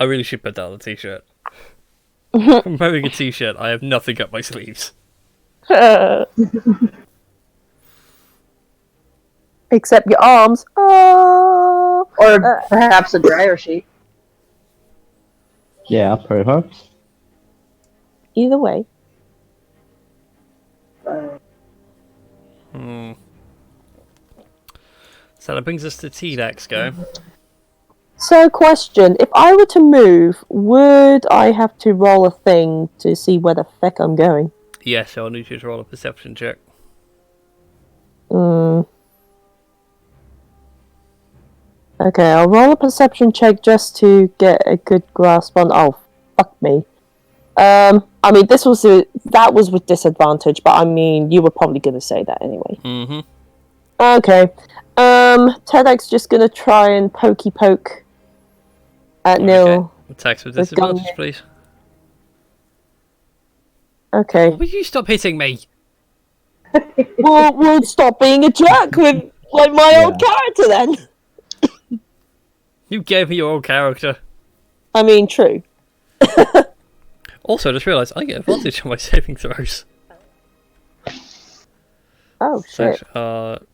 really should put down the t-shirt. I'm wearing a t-shirt, I have nothing up my sleeves. Except your arms. Oh. Or perhaps a dryer sheet. Yeah, perhaps. Either way. So that brings us to T-Dax go. So, question: if I were to move, would I have to roll a thing to see where the feck I'm going? Yes, so I'll need you to roll a perception check. Okay, I'll roll a perception check just to get a good grasp on. Oh, fuck me. I mean, that was with disadvantage, but I mean, you were probably gonna say that anyway. Mm-hmm. Okay. Tedek's just gonna try and pokey poke at Nil. Attacks with With gun. disadvantage, please. Okay. Will you stop hitting me? We'll stop being a jerk with like my old character then. You gave me your old character. I mean, true. Also, I just realised I get advantage on my saving throws. Oh shit. So,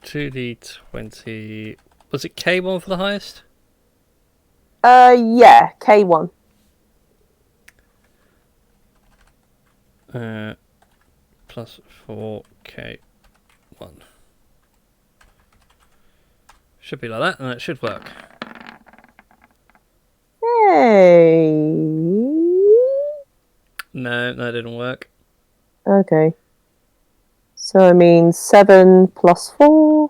2d20... Was it K1 for the highest? Yeah, K1. Plus 4K1. Should be like that, and that should work. Hey. No, that didn't work. Okay. So I mean, 7 plus 4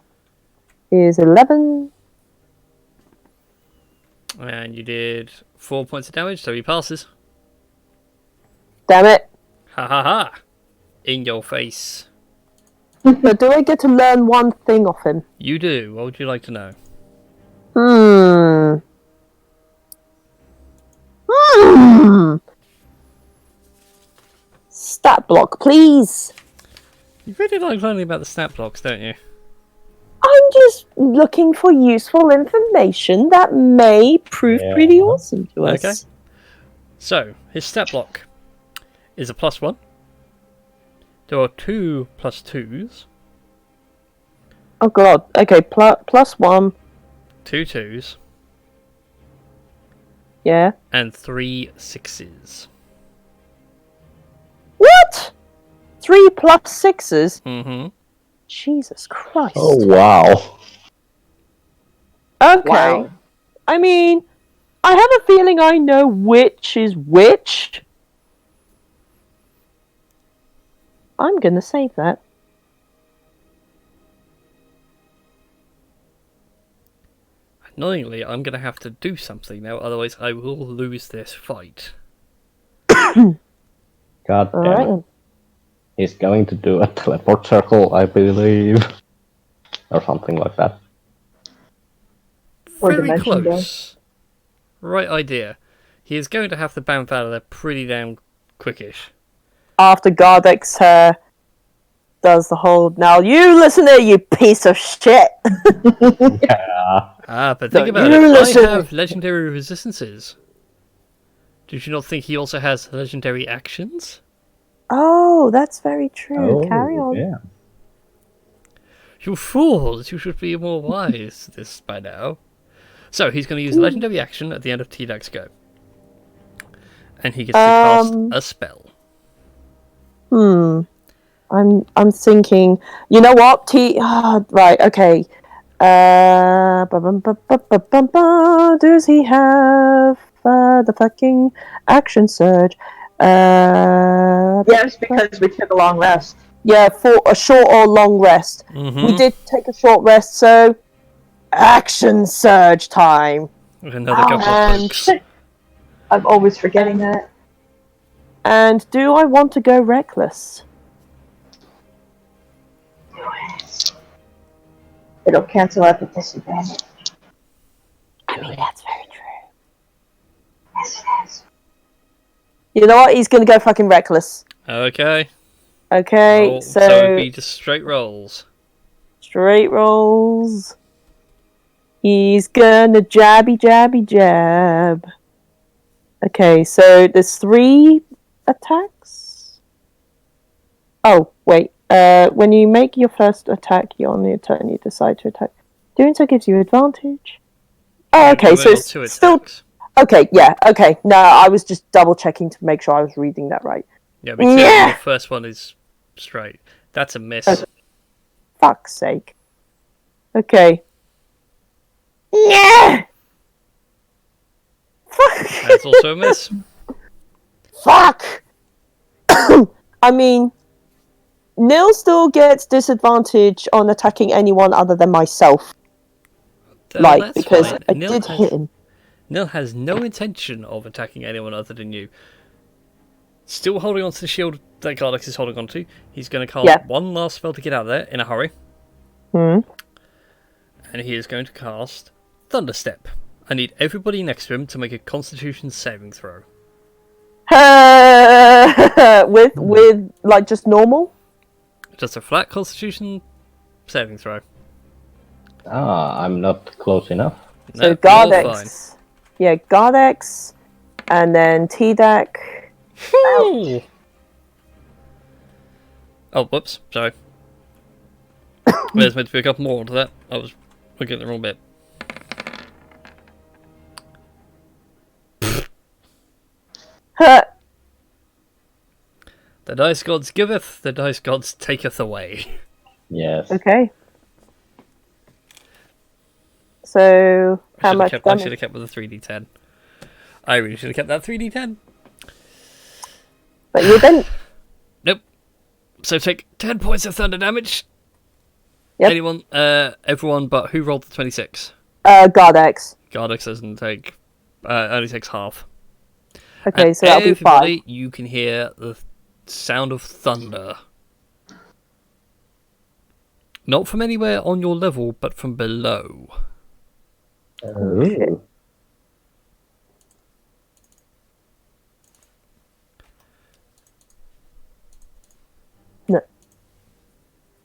is 11. And you did 4 points of damage, so he passes. Damn it. Ha ha ha! In your face. But do I get to learn one thing off him? You do. What would you like to know? Stat block, please. You really like learning about the stat blocks, don't you? I'm just looking for useful information that may prove pretty awesome to us. Okay. So, his stat block is a +1. There are 2 +2s. Oh god. Okay, plus 1. 2 2s. Yeah. And 3 6s. What? 3 plus 6s? Mm-hmm. Jesus Christ. Oh, wow. Okay. Wow. I mean, I have a feeling I know which is which. I'm gonna save that. Annoyingly, I'm going to have to do something now, otherwise I will lose this fight. God damn Alright it. then. He's going to do a teleport circle, I believe. Or something like that. Or Very Dimension Door. close. Right idea. He is going to have to bounce out of there pretty damn quickish. After Gardex does the whole, now you listen here, you piece of shit. Yeah. But think Don't about you it. listen. I have legendary resistances. Did you not think he also has legendary actions? Oh, that's very true. Oh, Carry on. yeah. You fools! You should be more wise this by now. So he's going to use a legendary action at the end of T-Dag's go. And he gets to cast a spell. I'm thinking, you know what? Right, okay. Does he have the fucking action surge? Yes, because we took a long rest. Yeah, for a short or long rest. We did take a short rest, so action surge time. With another couple of pokes. I'm always forgetting that. And do I want to go reckless? It'll cancel out the disadvantage. I mean, that's very true. Yes, it is. You know what? He's gonna go fucking reckless. Okay. Okay, Roll. so So it'd be just straight rolls. straight rolls. He's gonna jabby jab. Okay, so there's 3 attacks. Oh, wait. When you make your first attack, on your turn, you decide to attack. Doing so gives you advantage. Oh, okay, so it's Two still... attacks. Okay, yeah, okay. No, I was just double checking to make sure I was reading that right. Yeah, me too. Yeah. The first one is straight. That's a miss. Okay. Fuck's sake. Okay. Yeah! Fuck! That's also a miss. Fuck! I mean, Nil still gets disadvantage on attacking anyone other than myself. That's because fine. I did hit him. Nil has no intention of attacking anyone other than you. Still holding on to the shield that Gardex is holding on to. He's going to cast one last spell to get out of there in a hurry. And he is going to cast Thunderstep. I need everybody next to him to make a Constitution saving throw. with like just normal? Just a flat Constitution saving throw. I'm not close enough. So No, Gardex. Yeah, Gardex. And then T-Dac. Oh, whoops, sorry. There's meant to be a couple more onto that. I was looking at the wrong bit. The dice gods giveth, the dice gods taketh away. Yes. Okay. So, how much I damage? should have kept with the 3d10. I really should have kept that 3d10. But you didn't. Nope. So take 10 points of thunder damage. Yep. Anyone, everyone but who rolled the 26? Gardex. Gardex doesn't take, only takes half. Okay, And so that'll be 5. everybody, you can hear the sound of thunder. Not from anywhere on your level, but from below. Oh, shit. No.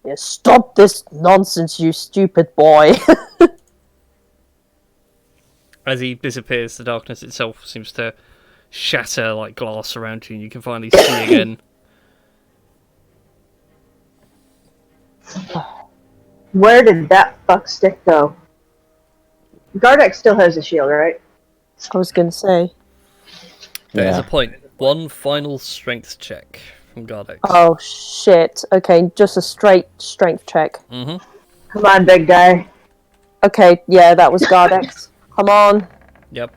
Yeah, stop this nonsense, you stupid boy. As he disappears, the darkness itself seems to shatter like glass around you, and you can finally see again. Where did that fuck stick go? Gardex still has a shield, right? I was gonna say. There's a point. One final strength check from Gardex. Oh shit. Okay, just a straight strength check. Mm-hmm. Come on, big guy. Okay, yeah, that was Gardex. Come on. Yep.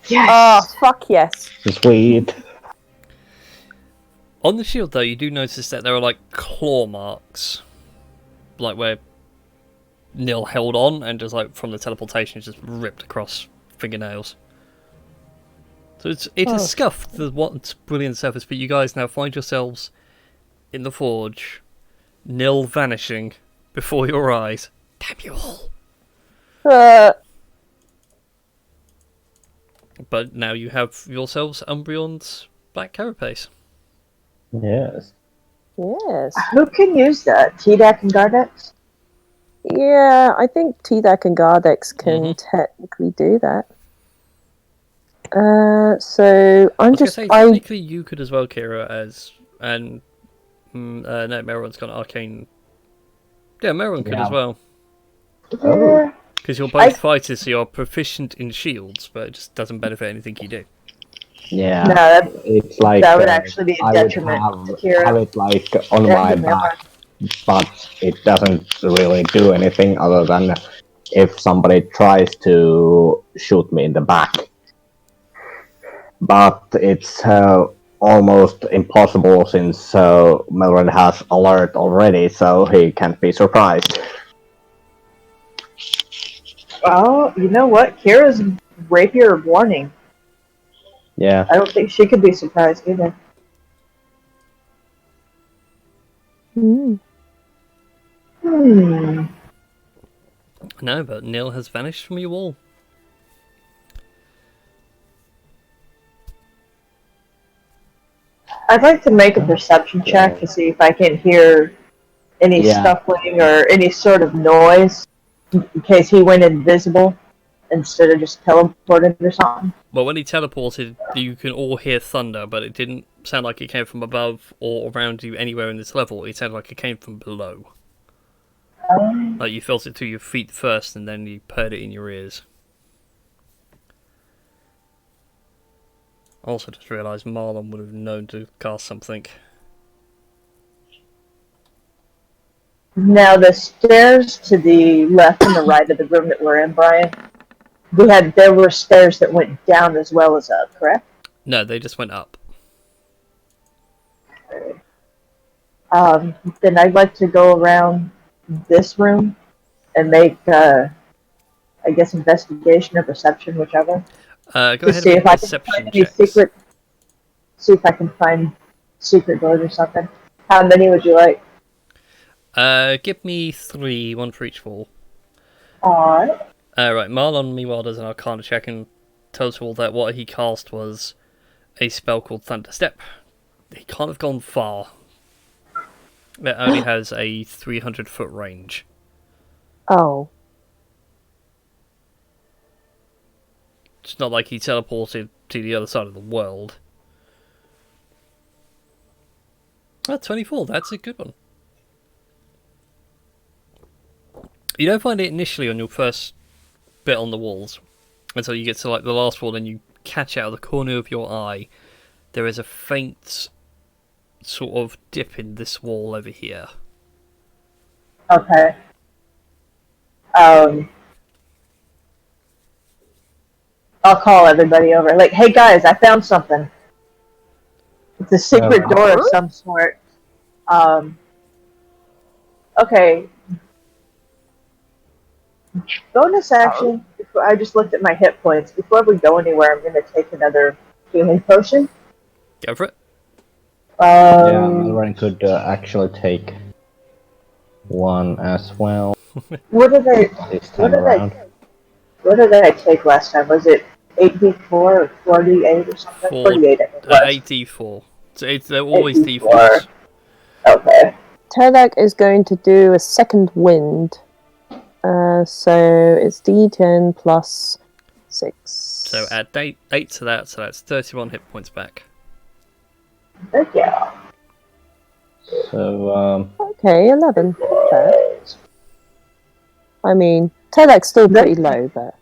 Yes. Oh, fuck yes. Sweet. On the shield, though, you do notice that there are like claw marks, like where Nil held on and just like from the teleportation just ripped across fingernails. So it has scuffed the once brilliant surface, but you guys now find yourselves in the forge, Nil vanishing before your eyes. Damn you all! But now you have yourselves Umbreon's Black Carapace. Yes. Yes. Who can use that? T-Deck and Gardex? Yeah, I think TDAC and Gardex can technically do that. So I'm I was just. gonna say, technically you could as well, Kira, no, Meron's got an arcane. Yeah, Meron could as well. Yeah. Because you're both fighters, so you're proficient in shields, but it just doesn't benefit anything you do. Yeah. No, it's like that would actually be a I would detriment to have Kira. it like on my back, but it doesn't really do anything other than if somebody tries to shoot me in the back. But it's almost impossible since Melvin has alert already, so he can't be surprised. Well, you know what? Kira's rapier warning. Yeah. I don't think she could be surprised either. Mm. No, but Nil has vanished from you all. I'd like to make a perception check to see if I can hear any scuffling or any sort of noise in case he went invisible instead of just teleported or something. Well, when he teleported, you can all hear thunder, but it didn't sound like it came from above or around you anywhere in this level. It sounded like it came from below. Like you felt it to your feet first, and then you heard it in your ears. Also, just realised Marlon would have known to cast something. Now, the stairs to the left and the right of the room that we're in, Brian, there were stairs that went down as well as up, correct? No, they just went up. Then I'd like to go around this room and make, I guess, investigation or perception, whichever. Go ahead and See make if I can perception find any checks. see if I can find secret doors or something. How many would you like? Give me 3, one for each wall. Alright. Right, Marlon meanwhile does an Arcana check and tells you all that what he cast was a spell called Thunder Step. He can't have gone far. It only has a 300-foot range. Oh. It's not like he teleported to the other side of the world. 24, that's a good one. You don't find it initially on your first bit on the walls until you get to like the last wall and you catch out of the corner of your eye there is a faint sort of dip in this wall over here. Okay. I'll call everybody over. Like, hey guys, I found something. It's a secret door of some sort. Okay. Bonus action. I just looked at my hit points. Before we go anywhere, I'm going to take another healing potion. Go for it. Yeah, Melvin could actually take one as well. What did I? This time around. What did I take last time? Was it 8d4 or 48 or something? 48, I think it was. 8d4. So they're always 8d4. d4s. Okay. Terdak is going to do a second wind. So it's D10 plus 6. So add 8 to that, so that's 31 hit points back. Thank you. So, Okay, 11. Fair. I mean, Terdak's still pretty low, but...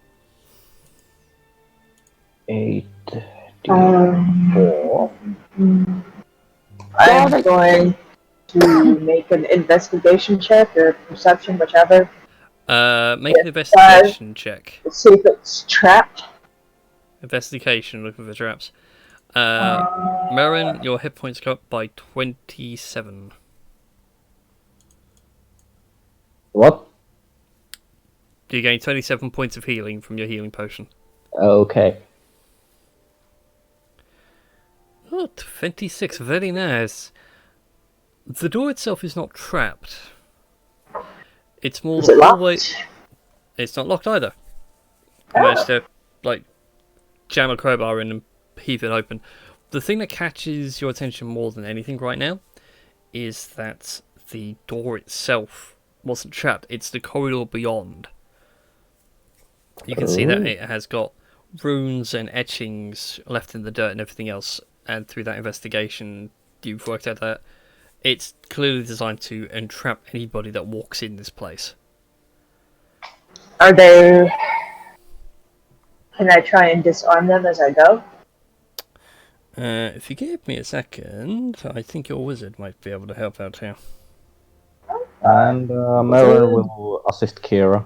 8 4. I'm going to make an investigation check or perception, whichever. Make an investigation check. Let's see if it's trapped. Investigation, looking for traps. Marin, your hit points go up by 27. what? You gain 27 points of healing from your healing potion. Okay. Oh, 26, very nice. The door itself is not trapped. It's more Is the it hallway. locked? It's not locked either. I managed to, jam a crowbar in and heave it open. The thing that catches your attention more than anything right now is that the door itself wasn't trapped. It's the corridor beyond. You can see that it has got runes and etchings left in the dirt and everything else. And through that investigation, you've worked out that it's clearly designed to entrap anybody that walks in this place. Are they... Can I try and disarm them as I go? If you give me a second, I think your wizard might be able to help out here. And Merlin will assist Kira.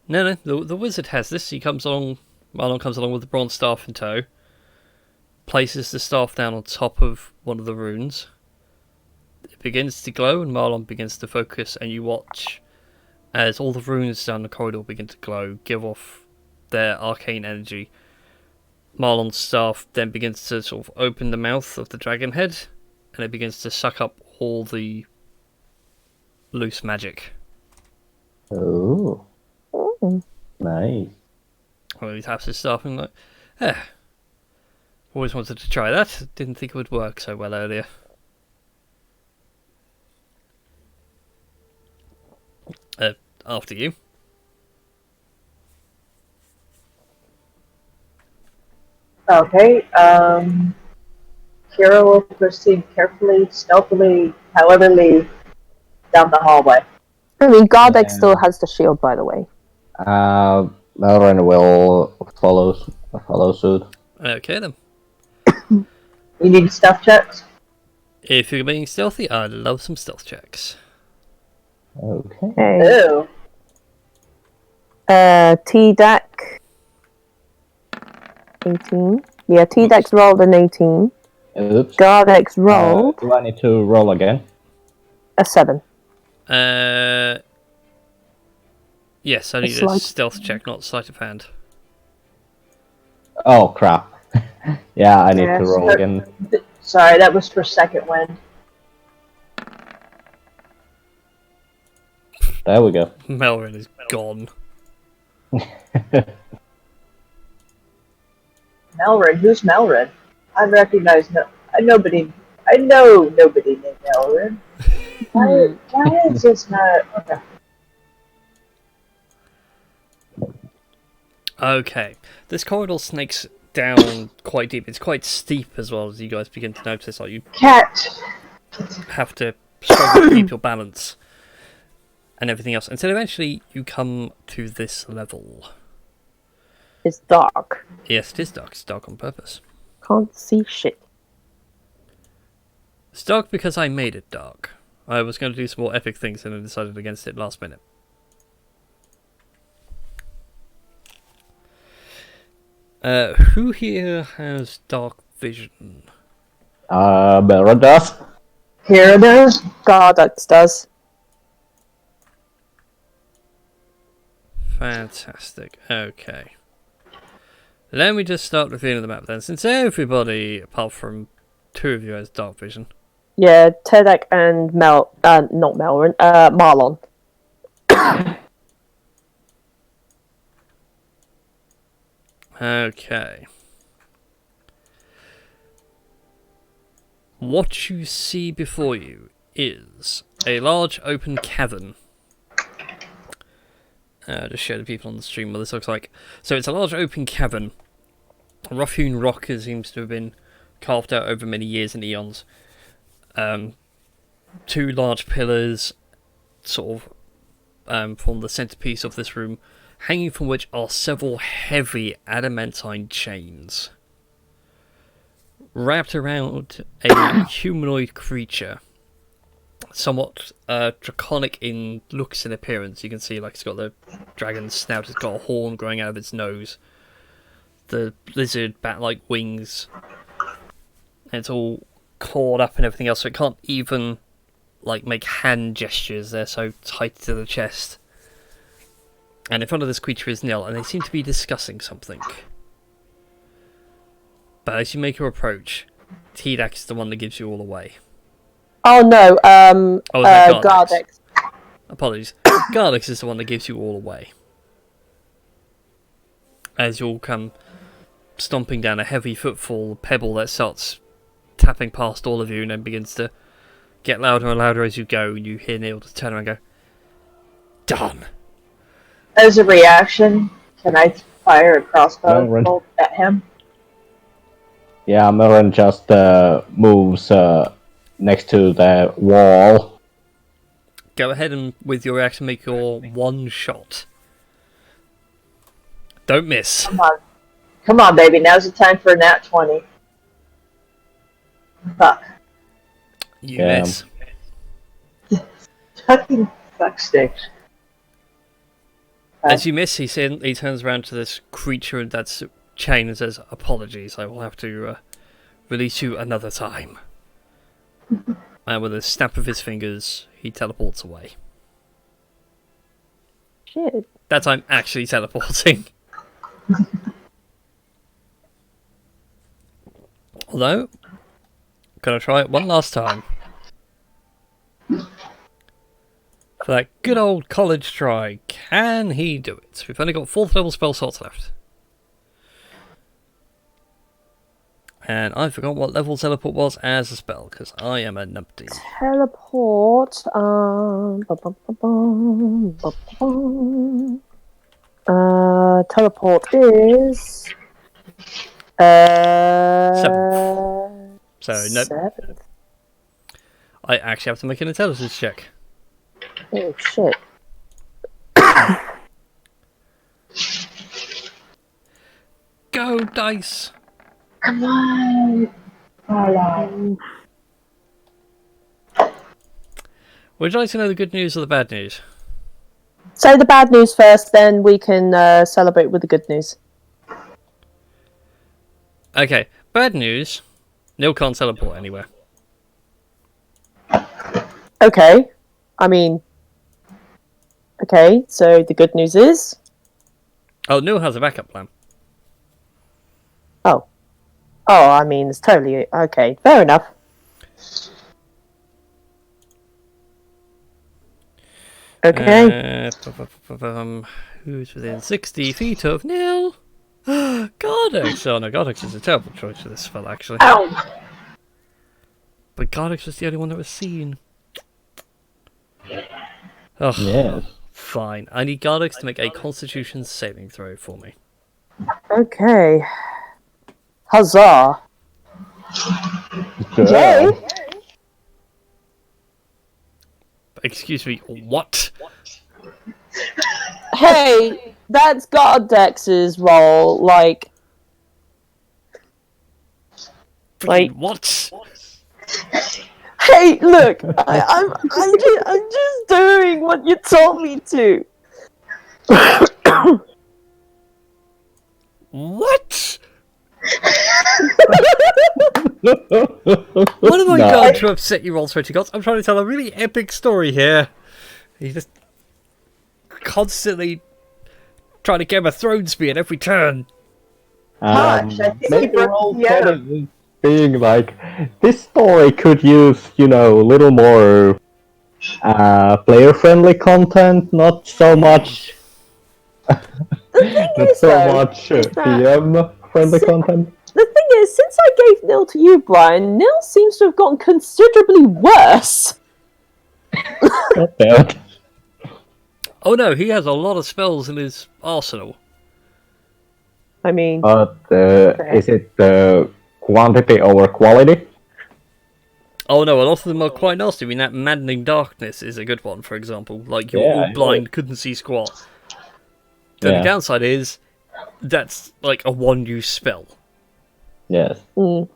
No, the wizard has this. He comes along, Marlon comes along with the bronze staff in tow, places the staff down on top of one of the runes. It begins to glow, and Marlon begins to focus, and you watch as all the runes down the corridor begin to glow, give off their arcane energy. Marlon's staff then begins to sort of open the mouth of the dragon head, and it begins to suck up all the loose magic. Oh. Nice. Well, he taps his staff and always wanted to try that. Didn't think it would work so well earlier. After you. Okay, Kira will proceed carefully, stealthily, howeverly, down the hallway. I mean, Gardex still has the shield, by the way. Melrin will follow suit. Okay then. You need stealth checks? If you're being stealthy, I'd love some stealth checks. Okay. Ew. T-Deck 18. Yeah, T-Dex rolled an 18. Oops. Gardex rolled Do I need to roll again? a 7. Yes, I need a stealth check, not sleight of hand. Oh, crap. Yeah, I need to roll again. Sorry, that was for second wind. There we go. Melrin is gone. Melrin? Who's Melrin? I recognize nobody. I know nobody named Melrin. Why is this not? Okay. Okay, this corridor snakes down quite deep. It's quite steep as well, as you guys begin to notice. Like you Cat. have to struggle to keep your balance and everything else until eventually you come to this level. It's dark. Yes, it is dark. It's dark on purpose. Can't see shit. It's dark because I made it dark. I was going to do some more epic things and I decided against it last minute. Who here has dark vision? Melrin does. Kira does. Gardex does. Fantastic. Okay. Let me just start revealing the map then, since everybody, apart from 2 of you, has dark vision. Yeah, T-Deck and not Melrin, Marlon. Okay. What you see before you is a large open cavern. Just show the people on the stream what this looks like. So it's a large open cavern. Rough-hewn rock seems to have been carved out over many years and eons. 2 large pillars sort of form the centerpiece of this room, hanging from which are several heavy adamantine chains. Wrapped around a humanoid creature, somewhat draconic in looks and appearance. You can see like it's got the dragon's snout, it's got a horn growing out of its nose, the lizard bat-like wings, and it's all clawed up and everything else, so it can't even like make hand gestures. They're so tight to the chest. And in front of this creature is Nil, and they seem to be discussing something. But as you make your approach, T-Dax is the one that gives you all away. Oh no, Oh, is that Gardex? Gardex. Apologies. Gardex is the one that gives you all away. As you all come stomping down a heavy footfall pebble that starts tapping past all of you and then begins to get louder and louder as you go, and you hear Neil just turn around and go, "Done." As a reaction, can I fire a crossbow bolt at him? Yeah, Merrin just moves next to the wall. Go ahead and, with your action, make your one shot. Don't miss. Come on, baby. Now's the time for a nat 20. Fuck. You miss. Fucking fuck sticks. As you miss, he turns around to this creature that's chained and says, "Apologies, I will have to release you another time." And with a snap of his fingers, he teleports away. Shit. That time, actually teleporting. Although, gonna try it one last time. For that good old college try, can he do it? We've only got 4th level spell slots left. And I forgot what level teleport was as a spell, because I am a numpty. Teleport. Teleport is. 7th. So, nope. 7th. I actually have to make an intelligence check. Oh shit. Go, dice! Come on. Alright. Would you like to know the good news or the bad news? Say the bad news first, then we can celebrate with the good news. Okay, bad news. Neil can't teleport anywhere. Okay. I mean... Okay, so the good news is... Oh, Neil has a backup plan. Oh. Oh, I mean, it's totally... Okay, fair enough. Okay. Who's within 60 feet of Neil? Gardex! Oh no, Gardex is a terrible choice for this spell, actually. Ow! But Gardex was the only one that was seen. Oh, Yes. fine. I need Gardex to make a Constitution saving throw for me. Okay. Huzzah. Jay? Excuse me, what? Hey, that's Gardex's role, like... What? Hey, look, I'm just doing what you told me to. What? What am I going to upset you all, sweaty gods? I'm trying to tell a really epic story here. You just constantly trying to Game of Thrones me at every turn. I think he Maybe we're broke all the kind other. of being like, this story could use, a little more player-friendly content, not so much, DM-friendly content. The thing is, since I gave Nil to you, Brian, Nil seems to have gotten considerably worse. God damn it. Oh no, he has a lot of spells in his arsenal. I mean... But is it quantity over quality? Oh no, a lot of them are quite nasty. I mean, that Maddening Darkness is a good one, for example. Like, you're all blind, couldn't see squat. The only downside is, that's like a one-use spell. Yes. Mm.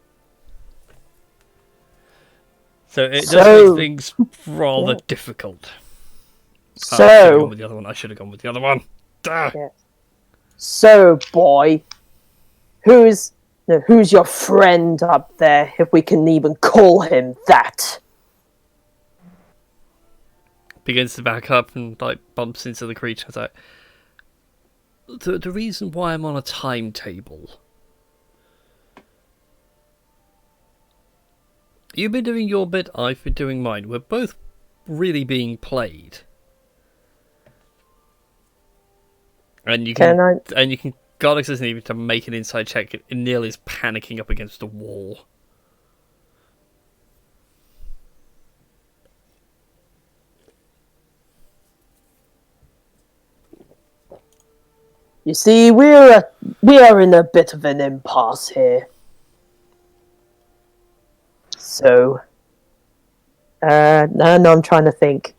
So it does make things rather difficult. I should have gone with the other one. I should have gone with the other one. Yeah. So, boy, who's your friend up there, if we can even call him that? Begins to back up and like bumps into the creature. It's like, the reason why I'm on a timetable. You've been doing your bit, I've been doing mine. We're both really being played. And you can Garlic doesn't even to make an inside check. It nearly is panicking up against a wall. You see, we are in a bit of an impasse here. So, no, I'm trying to think.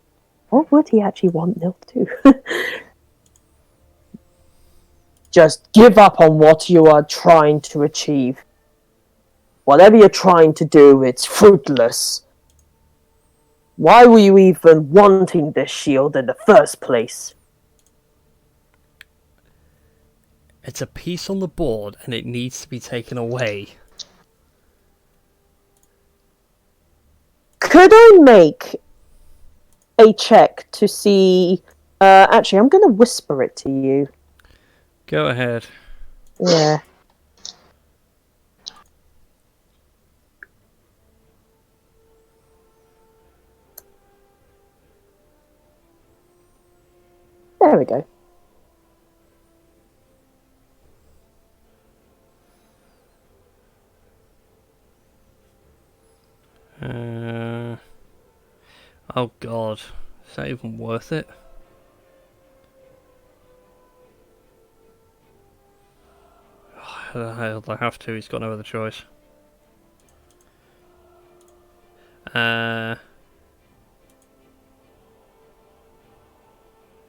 What would he actually want Nil to do? Just give up on what you are trying to achieve. Whatever you're trying to do, it's fruitless. Why were you even wanting this shield in the first place? It's a piece on the board and it needs to be taken away. Could I make a check to see... actually, I'm going to whisper it to you. Go ahead. Yeah. There we go. Oh god. Is that even worth it? I'll have to, he's got no other choice.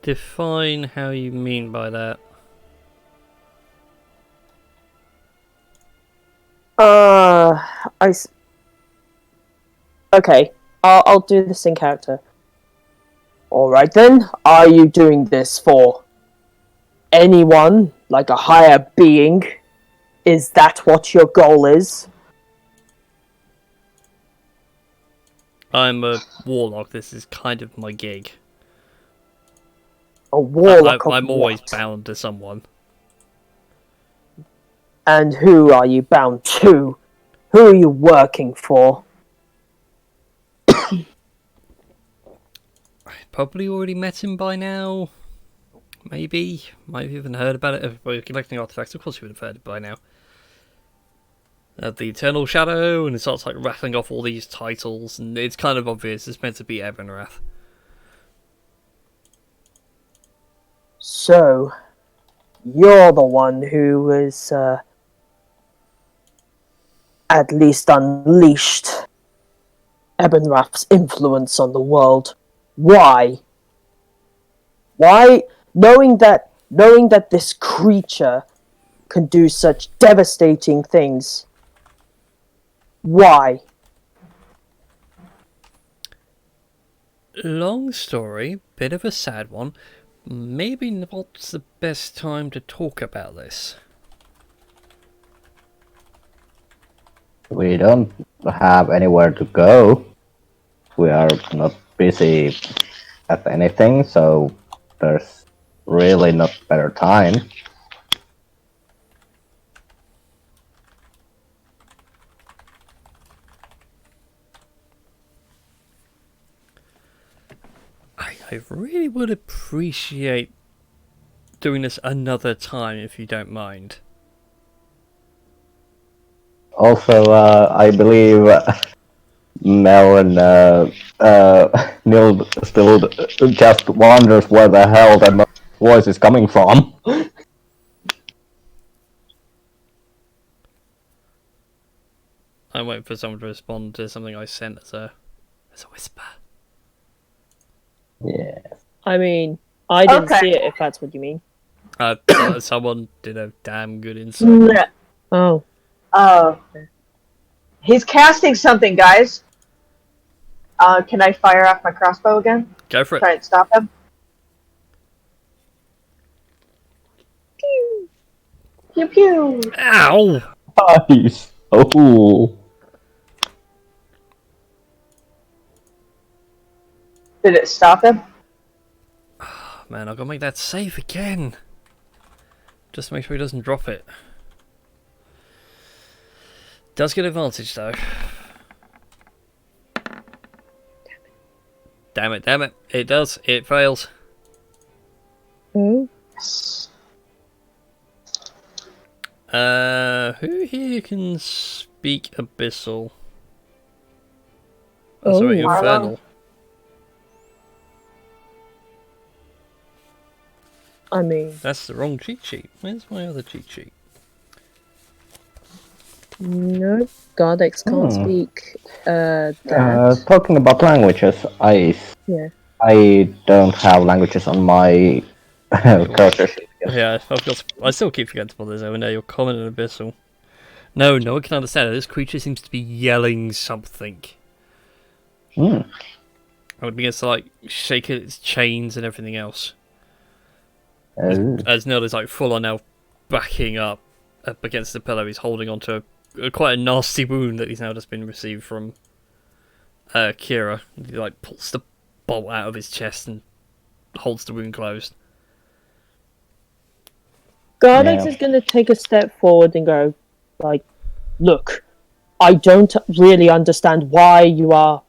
Define how you mean by that. Okay, I'll do this in character. Alright then, are you doing this for anyone, like a higher being? Is that what your goal is? I'm a warlock, this is kind of my gig. A warlock of I'm always what? bound to someone. And who are you bound to? Who are you working for? Probably already met him by now. Maybe. Might have even heard about it. If we're collecting artifacts, of course you would have heard it by now. The Eternal Shadow, and it starts like rattling off all these titles, and it's kind of obvious it's meant to be Ebonrath. So, you're the one who was, at least unleashed Ebonrath's influence on the world. Why? Why? Knowing that this creature can do such devastating things. Why? Long story, bit of a sad one. Maybe not the best time to talk about this. We don't have anywhere to go. We are not busy at anything, so there's really not better time. I really would appreciate doing this another time if you don't mind. Also, I believe Mel and Neil still just wonders where the hell that voice is coming from. I'm waiting for someone to respond to something I sent as a whisper. Yeah. I mean, I didn't see it, if that's what you mean. Someone did a damn good insight. Oh. He's casting something, guys. Can I fire off my crossbow again? Go for it. Try and stop him. Pew! Pew pew! Ow! Nice. Oh. Did it stop him? Man, I've got to make that save again. Just to make sure he doesn't drop it. Does get advantage though. Damn it, damn it. It does. It fails. Oh. Who here can speak Abyssal? Oh, sorry, Infernal. I mean... That's the wrong cheat sheet. Where's my other cheat sheet? No, Gardex can't speak that. Talking about languages, I don't have languages on my character sheet. Yeah, I still keep forgetting to put this over there. You're common and Abyssal. No one can understand it. This creature seems to be yelling something. I would begin to like shake its chains and everything else. As Neil is like full on now backing up against the pillow. He's holding onto quite a nasty wound that he's now just been received from Kira. He like pulls the bolt out of his chest and holds the wound closed. Gardex is going to take a step forward and go, like, look, I don't really understand why you are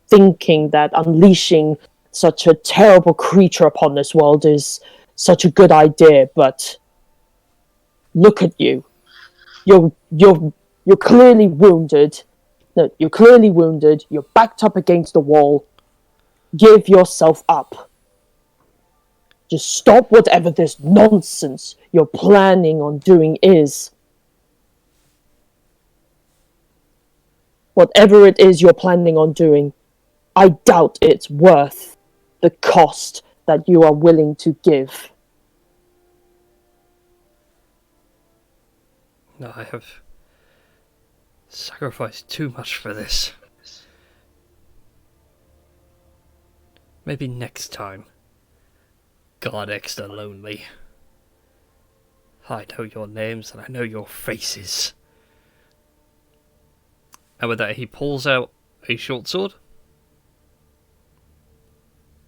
thinking that unleashing such a terrible creature upon this world is such a good idea, but look at you. You're clearly wounded. No, you're clearly wounded. You're backed up against the wall. Give yourself up. Just stop whatever this nonsense you're planning on doing is. Whatever it is you're planning on doing, I doubt it's worth the cost that you are willing to give. No, I have sacrificed too much for this. Maybe next time. God, extra lonely. I know your names and I know your faces. And with that, he pulls out a short sword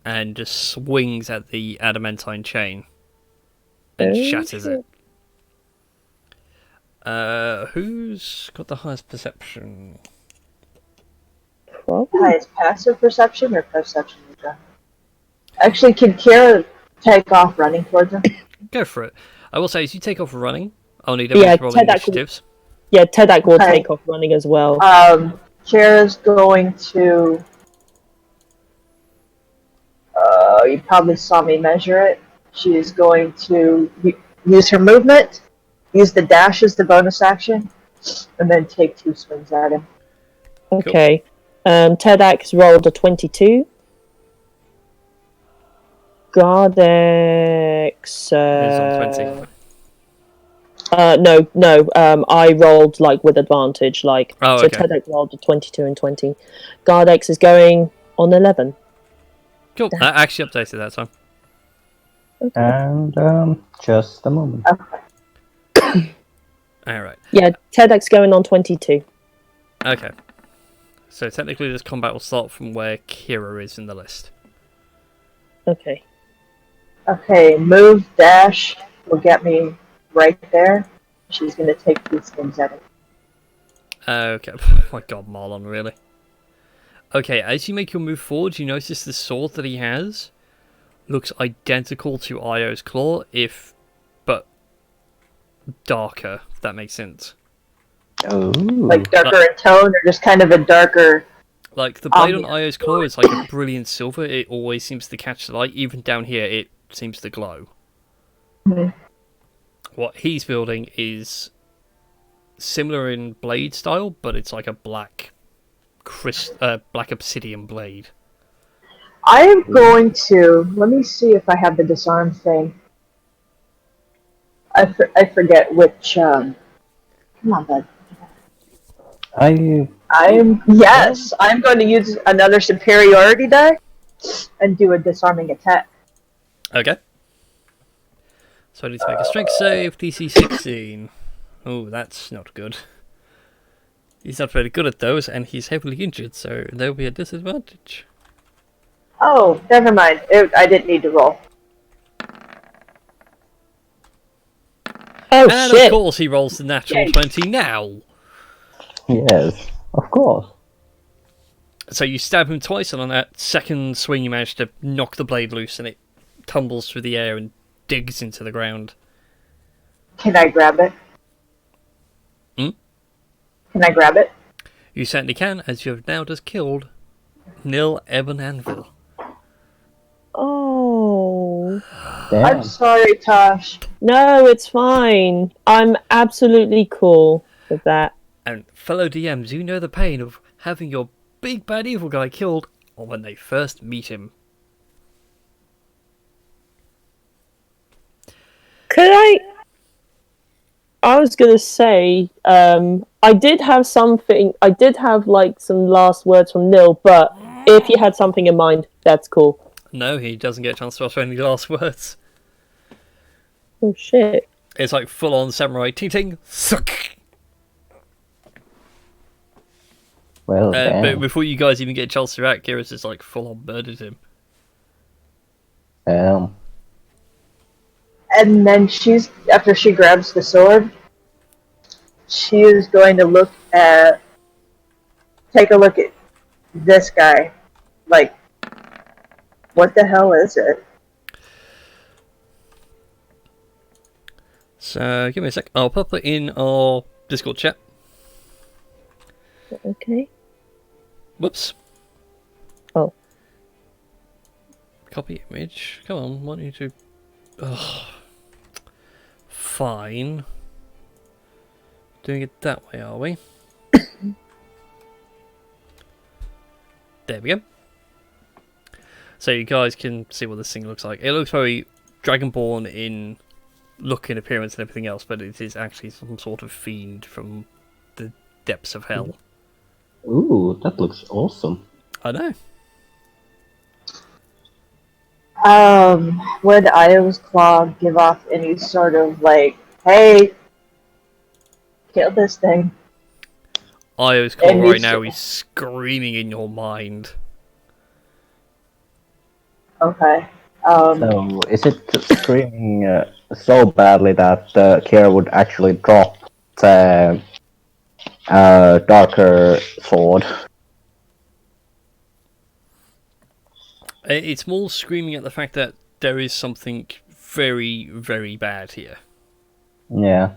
and just swings at the adamantine chain and shatters it. Who's got the highest perception? Probably. Highest passive perception or perception? Actually, can Kira take off running towards him? Go for it. I will say, as you take off running, I'll need everyone to roll initiatives. Yeah, Tedak will take off running as well. Kira's going to... you probably saw me measure it. She is going to use her movement, use the dash as the bonus action, and then take 2 swings at him. Okay. Tedak's rolled a 22. Gardex... It's on 20. No. I rolled like with advantage, like so okay. Tedak rolled a 22 and 20. Gardex is going on 11. Cool. I actually updated that time. Okay. And just a moment. Alright. Yeah, Tedak's going on 22. Okay. So technically this combat will start from where Kira is in the list. Okay. Okay, move, dash will get me right there. She's going to take 2 swings at him. Okay. Oh my god, Marlon, really? Okay, as you make your move forward, you notice the sword that he has looks identical to Io's claw, but darker, if that makes sense. Oh. Like darker in tone, or just kind of a darker... Like, the blade on Io's claw is like a brilliant silver. It always seems to catch the light. Even down here, it seems to glow. Mm-hmm. What he's building is similar in blade style, but it's like a black obsidian blade. I am going to... Let me see if I have the disarm thing. I forget which... Come on, bud. I'm going to use another superiority die and do a disarming attack. Okay. So I need to make a strength save, DC 16. Oh, that's not good. He's not very good at those, and he's heavily injured, so there'll be a disadvantage. Oh, never mind. I didn't need to roll. Oh, and shit. of course he rolls the natural 20 now. Yes, of course. So you stab him twice, and on that second swing you manage to knock the blade loose, and it tumbles through the air and digs into the ground. Can I grab it? Hmm? Can I grab it? You certainly can, as you have now just killed Nil Ebon Anvil. Oh. Damn. I'm sorry, Tosh. No, it's fine. I'm absolutely cool with that. And fellow DMs, you know the pain of having your big bad evil guy killed, or when they first meet him. Could I was gonna say, I did have like some last words from Nil, but if you had something in mind, that's cool. No, he doesn't get a chance to utter any last words. Oh shit. It's like full on samurai ting ting suck. Well, But before you guys even get a chance to react, Kira's just like full on murdered him. damn. And then after she grabs the sword, she is going to take a look at this guy. Like, what the hell is it? So give me a sec. I'll pop it in our Discord chat. Okay. Whoops. Oh. Copy image. Come on, why don't you do... Ugh. Fine. Doing it that way, are we? There we go. So you guys can see what this thing looks like. It looks very Dragonborn in look and appearance and everything else, but it is actually some sort of fiend from the depths of hell. Ooh, that looks awesome. I know. Would Io's Claw give off any sort of, like, hey, kill this thing? Io's call right now is screaming in your mind. Okay. So, is it screaming so badly that Kira would actually drop the darker sword? It's more screaming at the fact that there is something very, very bad here. Yeah.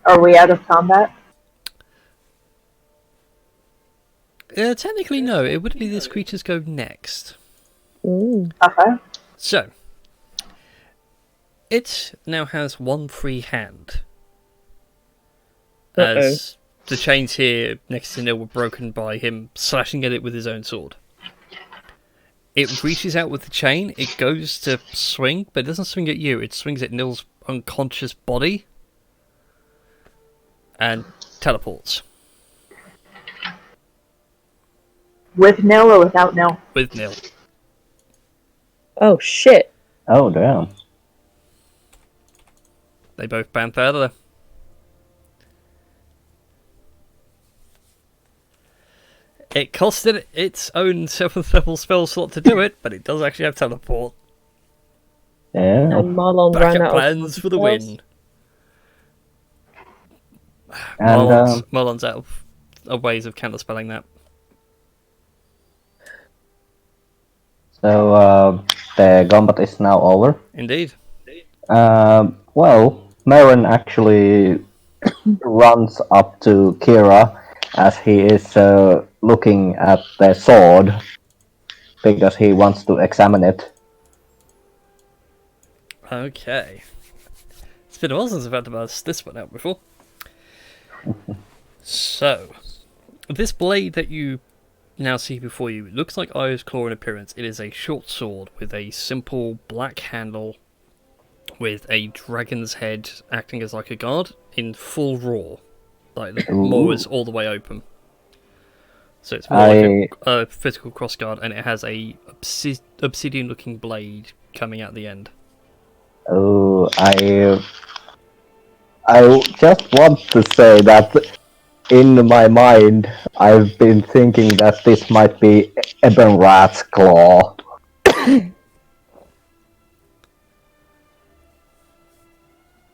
Are we out of combat? Technically, no. It would be this creature's go next. Ooh. Okay. So, it now has one free hand. As the chains here next to Nil were broken by him slashing at it with his own sword. It reaches out with the chain, it goes to swing, but it doesn't swing at you, it swings at Nil's unconscious body. And teleports. With Nil or without Nil? With Nil. Oh shit. Oh, damn. They both banned out of there. It costed its own 7th level spell slot to do it, but it does actually have teleport. Yeah. And Marlon ran Backup out plans for the win. And, Marlon's out of ways of counterspelling that. So, the combat is now over. Indeed. Well, Marin actually runs up to Kira as he is looking at the sword because he wants to examine it. Okay. It's been a while since I've had to bust this one out before. So, this blade that you now see before you looks like Io's Claw in appearance. It is a short sword with a simple black handle with a dragon's head acting as like a guard in full roar. Like the maw is all the way open. So it's more like a physical crossguard, and it has a obsidian looking blade coming out the end. Oh, I just want to say that in my mind, I've been thinking that this might be Ebonrat's claw.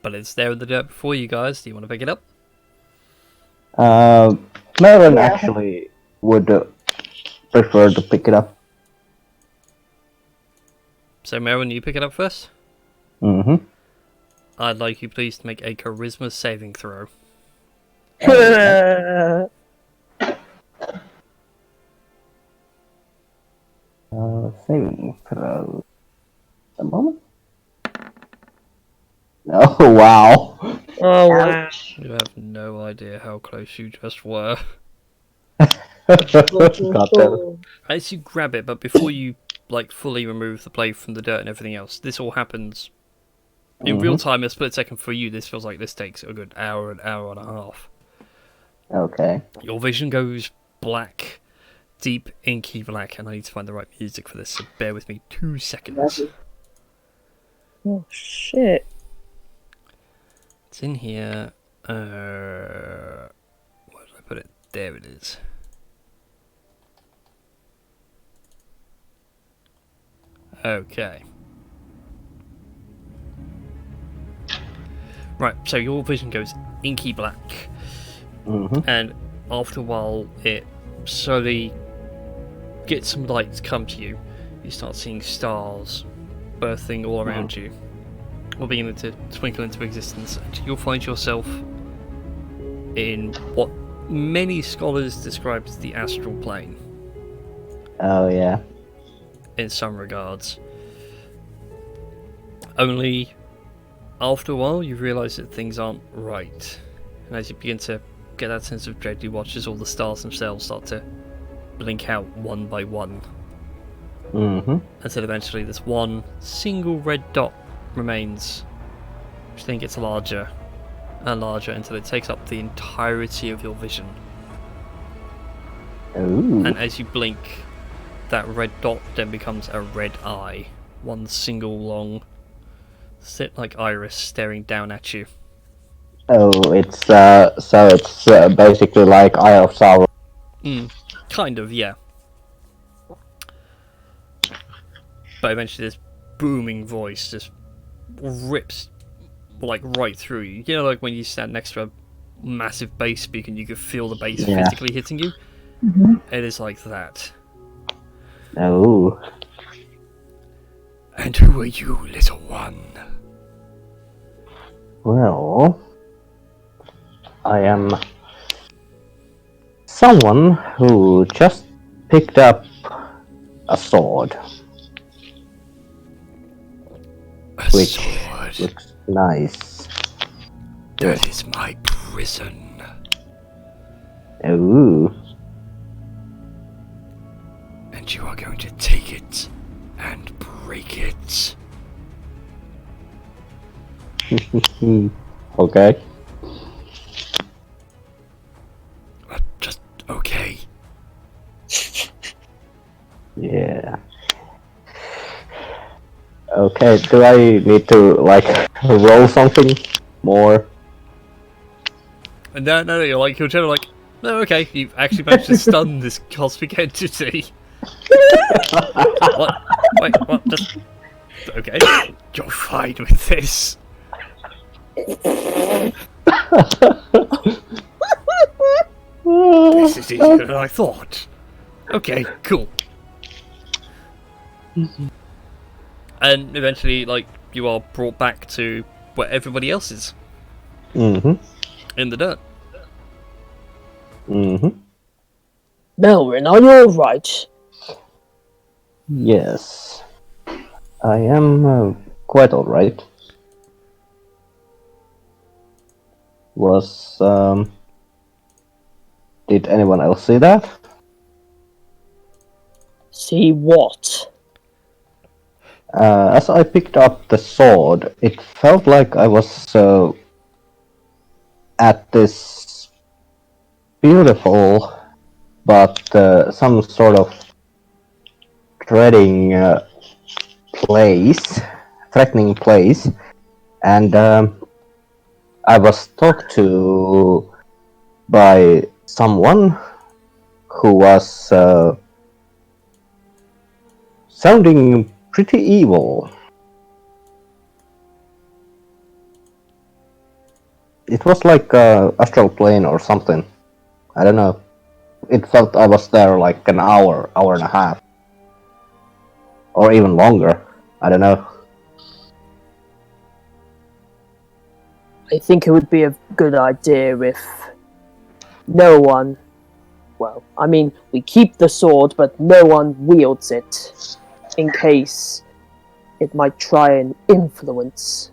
but it's there in the dirt before you guys. Do you want to pick it up? Melvin actually would prefer to pick it up. So, Merwin, you pick it up first? Mm-hmm. I'd like you please to make a charisma saving throw. Saving throw. A moment. Oh, wow. Oh wow. You have no idea how close you just were. Got that. As you grab it, but before you fully remove the blade from the dirt and everything else, this all happens in real time. A split second for you. This feels like this takes a good hour, an hour and a half. Okay. Your vision goes black, deep, inky black, and I need to find the right music for this. So bear with me 2 seconds. Oh shit. It's in here. Where did I put it? There it is. Okay. Right, so your vision goes inky black, and after a while it slowly gets some light to come to you. You start seeing stars birthing all around you, or beginning to twinkle into existence, and you'll find yourself in what many scholars describe as the astral plane. Oh, yeah. In some regards. Only after a while you realise that things aren't right. And as you begin to get that sense of dread, you watch as all the stars themselves start to blink out one by one. Until eventually this one single red dot remains, which then gets larger and larger until it takes up the entirety of your vision. Ooh. And as you blink, that red dot then becomes a red eye. One single long, slit-like iris staring down at you. Oh, it's so it's basically like Eye of Sauron. Kind of, yeah. But eventually this booming voice just rips right through you. You know, like when you stand next to a massive bass speaker and you can feel the bass physically hitting you? It is like that. Oh. And who are you, little one? Well, I am someone who just picked up a sword. Which sword. Looks nice. That is my prison. Ooh. And you are going to take it and break it. Okay. Just okay. Yeah. Okay, do I need to, roll something more? No, you're generally no, okay, you've actually managed to stun this cosmic entity. What? Wait, what? Just... Okay, you're fine with this. This is easier than I thought. Okay, cool. And eventually, you are brought back to where everybody else is. In the dirt. Melvin, are you alright? Yes. I am quite alright. Did anyone else see that? See what? As I picked up the sword, it felt like I was at this beautiful but some sort of threatening place, and I was talked to by someone who was sounding pretty evil. it was like astral plane or something. I don't know. It felt I was there like an hour, hour and a half, or even longer. I don't know. I think it would be a good idea if no one, well, I mean, we keep the sword, but no one wields it, in case it might try and influence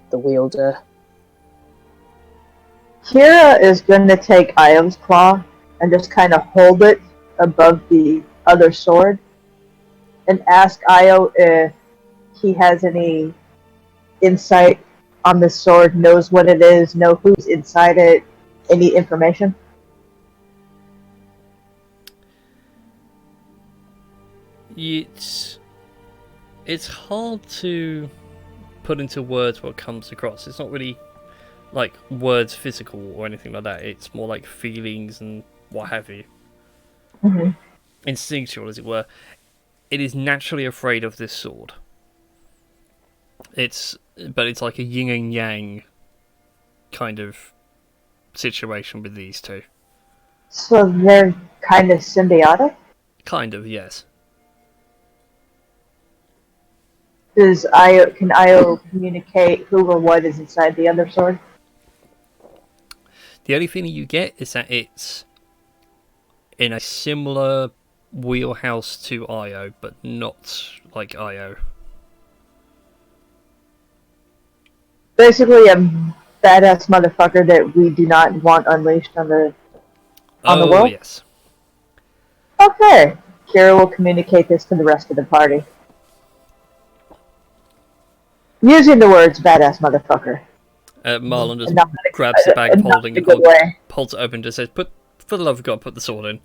the wielder. Kira is going to take Io's claw and just kind of hold it above the other sword and ask Io if he has any insight on the sword, knows what it is, know who's inside it, any information. It's hard to put into words what comes across. It's not really like words physical or anything like that. It's more like feelings and what have you. Mm-hmm. Instinctual, as it were. It is naturally afraid of this sword. But it's like a yin and yang kind of situation with these two. So they're kind of symbiotic? Kind of, yes. Can Io communicate who or what is inside the other sword? The only feeling you get is that it's in a similar wheelhouse to Io, but not like Io. Basically, a badass motherfucker that we do not want unleashed on the world? Yes. Okay. Kira will communicate this to the rest of the party. Using the words badass motherfucker. Marlon just grabs the bag of holding and holds it open and just says, for the love of God, put the sword in.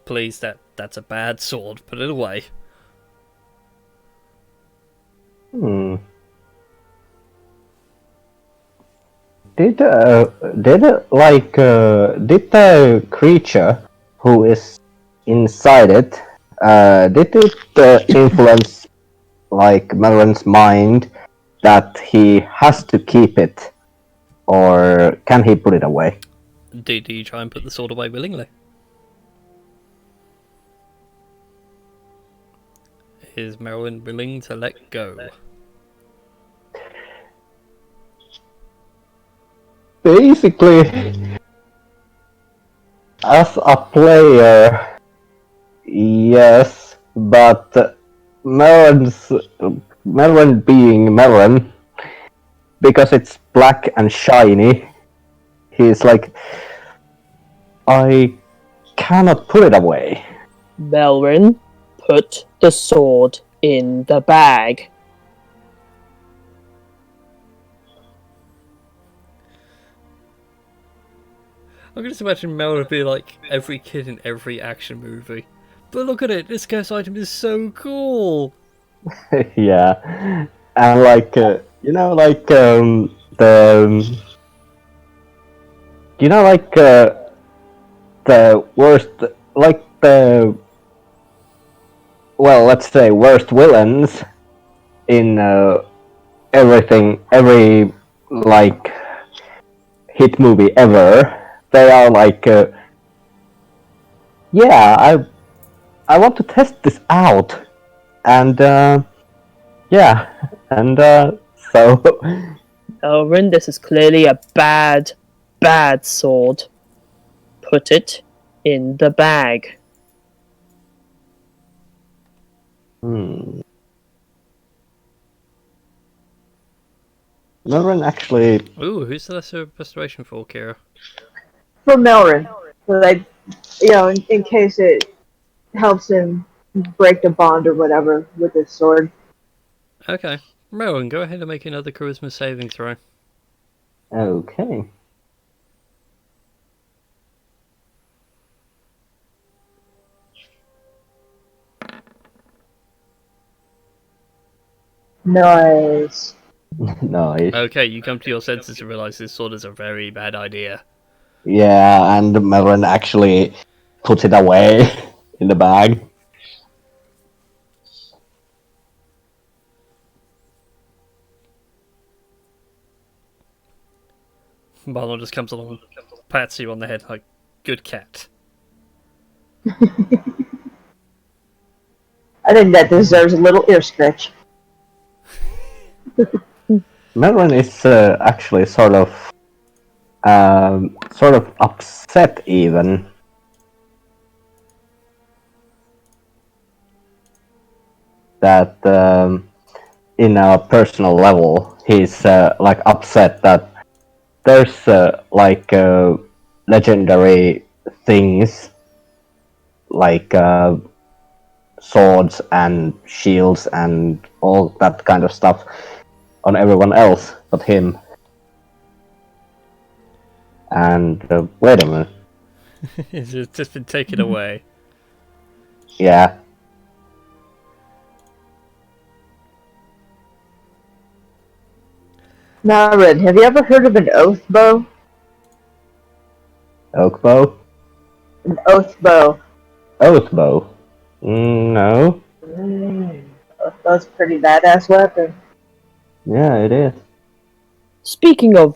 Please, that's a bad sword. Put it away. Did the creature who is inside it, did it influence like Melron's mind that he has to keep it, or can he put it away? Do you try and put the sword away willingly? Is Merwin willing to let go? Basically, as a player, yes, but Melon being Melon, because it's black and shiny, he's like, I cannot put it away. Melrin, put the sword in the bag. I can just imagine Mel would be like every kid in every action movie. But look at it, this cursed item is so cool! Yeah, and like, the worst, like let's say worst villains in every like hit movie ever. They are like, yeah, I want to test this out, and yeah, and so. Elrin, this is clearly a bad sword. Put it in the bag. Melrin actually. Ooh, who's the lesser restoration for, Kira? For Melrin. So that, in case it helps him break the bond or whatever with his sword. Okay. Merwin, go ahead and make another charisma saving throw. Okay. Nice. Nice. Okay, you come to your senses and realise this sword is a very bad idea. Yeah, and Melrin actually puts it away in the bag. Marlon just comes along and pats you on the head like, good cat. I think that deserves a little ear scratch. Melvin is actually sort of upset even. That in a personal level, he's like upset that there's like legendary things like swords and shields and all that kind of stuff on everyone else but him. And wait a minute. It's just been taken away. Yeah. Now, Red, have you ever heard of an oath bow? Oak bow? An oath bow. Oath bow? No. Oath bow's a pretty badass weapon. Yeah, it is. Speaking of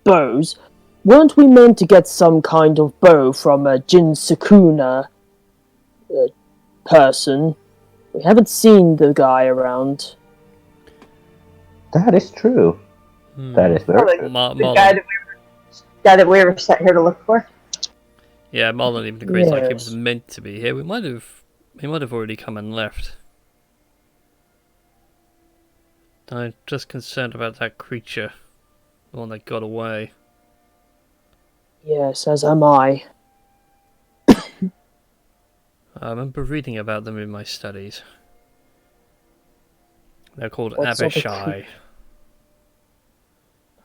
bows, weren't we meant to get some kind of bow from a Jin Sakuna person? We haven't seen the guy around. That is true. That is very true. The guy that we were sent here to look for? Yeah, Marlon even agrees like he was Yes. meant to be here. He might have already come and left. I'm just concerned about that creature. The one that got away. Yes, as am I. I remember reading about them in my studies. They're called What sort of Abishai.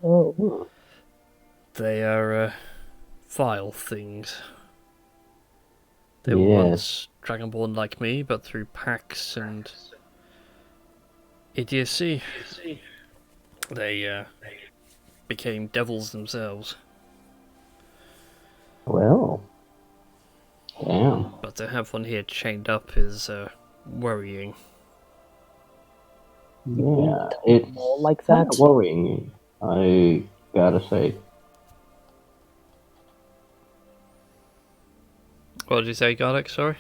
Oh, They are vile things. They were Yes. once dragonborn like me, but through pacts and idiocy, they became devils themselves. Well. Damn. But to have one here chained up is worrying. Yeah, it's more like kind that. of worrying, I gotta say. What did you say, Garlic? Sorry?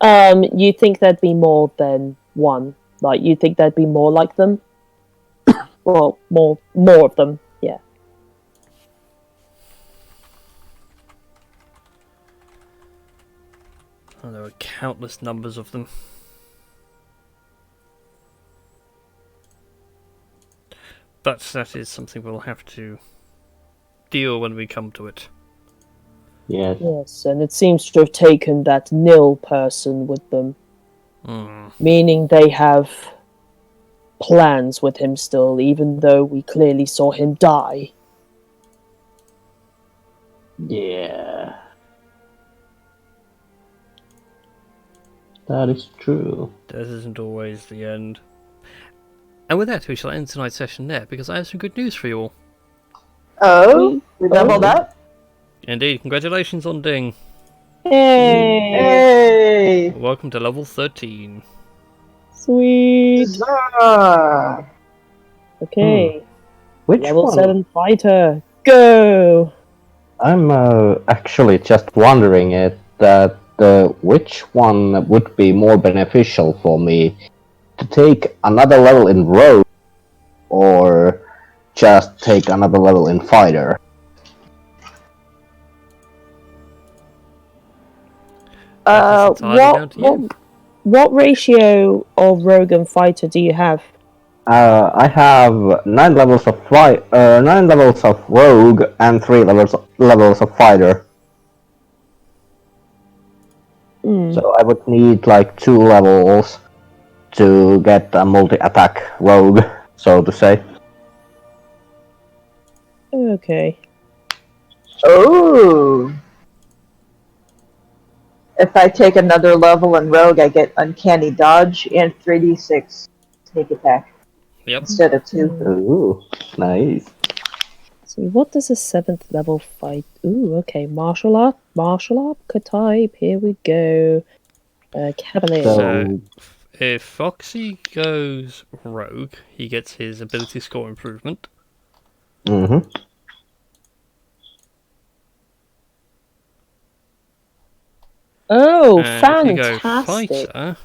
You think there'd be more than one? Like, you think there'd be more like them? Well, more of them, yeah. Oh, there were countless numbers of them. But that is something we'll have to deal when we come to it. Yes. Yes, and it seems to have taken that nil person with them. Meaning they have plans with him still, even though we clearly saw him die. Yeah. That is true. This isn't always the end. And with that, we shall end tonight's session there, because I have some good news for you all. Oh? We leveled up? Indeed, congratulations on Ding. Hey! Hey! Welcome to level 13. Sweet! Huzzah! Okay, Which level one? 7 fighter, go! I'm actually just wondering which one would be more beneficial for me, to take another level in Rogue or just take another level in Fighter. That is entirely down to you. What ratio of rogue and fighter do you have? I have 9 levels of 9 levels of Rogue and 3 levels of Fighter. So I would need like 2 levels to get a multi-attack Rogue, so to say. Okay. Oh! If I take another level in Rogue, I get Uncanny Dodge and 3d6 sneak attack Yep. instead of 2. Ooh, nice. See, what does a 7th level fight? Ooh, okay. Martial art type. Here we go. Cavalier. So, if Foxy goes rogue, he gets his ability score improvement. Mm-hmm. Oh, And if you go fantastic! fighter,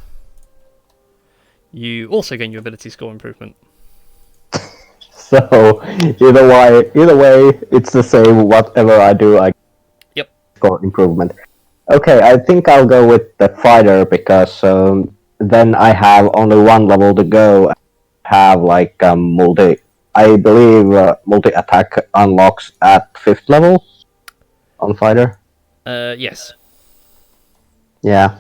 you also gain your ability score improvement. So either way, it's the same. Whatever I do, I Yep. score improvement. Okay, I think I'll go with the fighter because then I have only one level to go. Have like multi. I believe multi attack unlocks at 5th level on fighter. Yes. Yeah.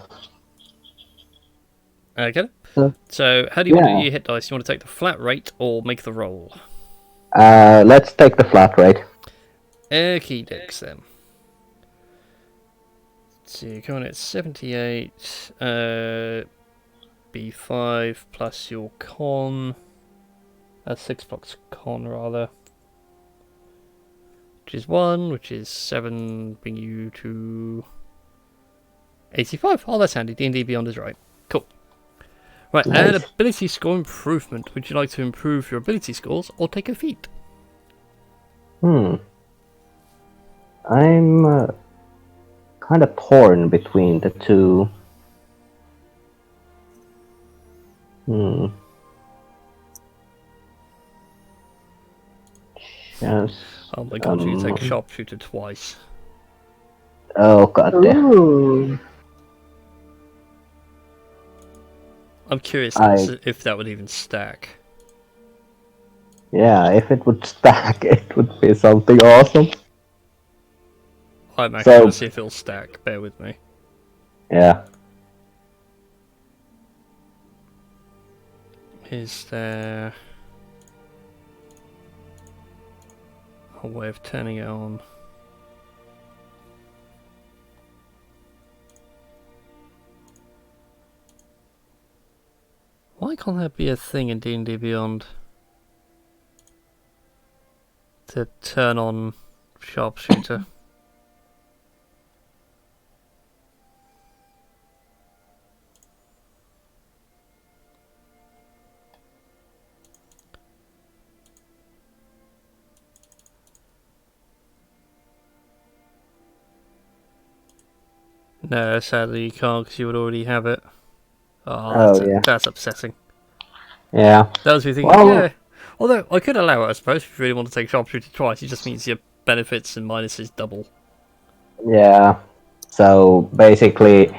Okay. Uh, So, how do you want to do yeah. your hit dice? You want to take the flat rate or make the roll? Let's take the flat rate. Okie dokes then. So you're going at 78. B5 plus your con. 6 plus con rather. Which is 1, which is 7, bring you to 85. Oh, that's handy. D&D Beyond is right. Cool. Right, Nice. and ability score improvement. Would you like to improve your ability scores or take a feat? I'm kind of torn between the two. Just, Oh my god, you take sharpshooter twice. oh god damn. Ooh. I'm curious if that would even stack. Yeah, if it would stack, it would be something awesome. I'm actually going to see if it'll stack. Bear with me. Yeah. Is there a way of turning it on? Why can't that be a thing in D&D Beyond? To turn on sharpshooter. No, sadly you can't because you would already have it. Oh, that's upsetting. Yeah. That was me thinking, yeah. Although, I could allow it, I suppose, if you really want to take sharpshooter twice. It just means your benefits and minuses double. Yeah. So, basically,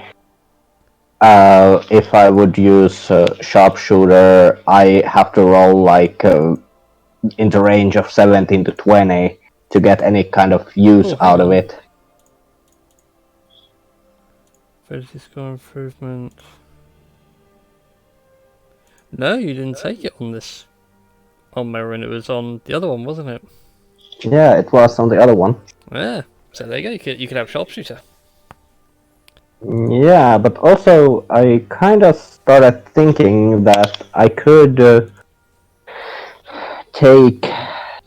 if I would use sharpshooter, I have to roll, like, in the range of 17 to 20 to get any kind of use out of it. Ability score improvement. No, you didn't take it on this. On Marin, it was on the other one, wasn't it? Yeah, it was on the other one. Yeah, so there you go. You could have sharpshooter. Yeah, but also I kind of started thinking that I could take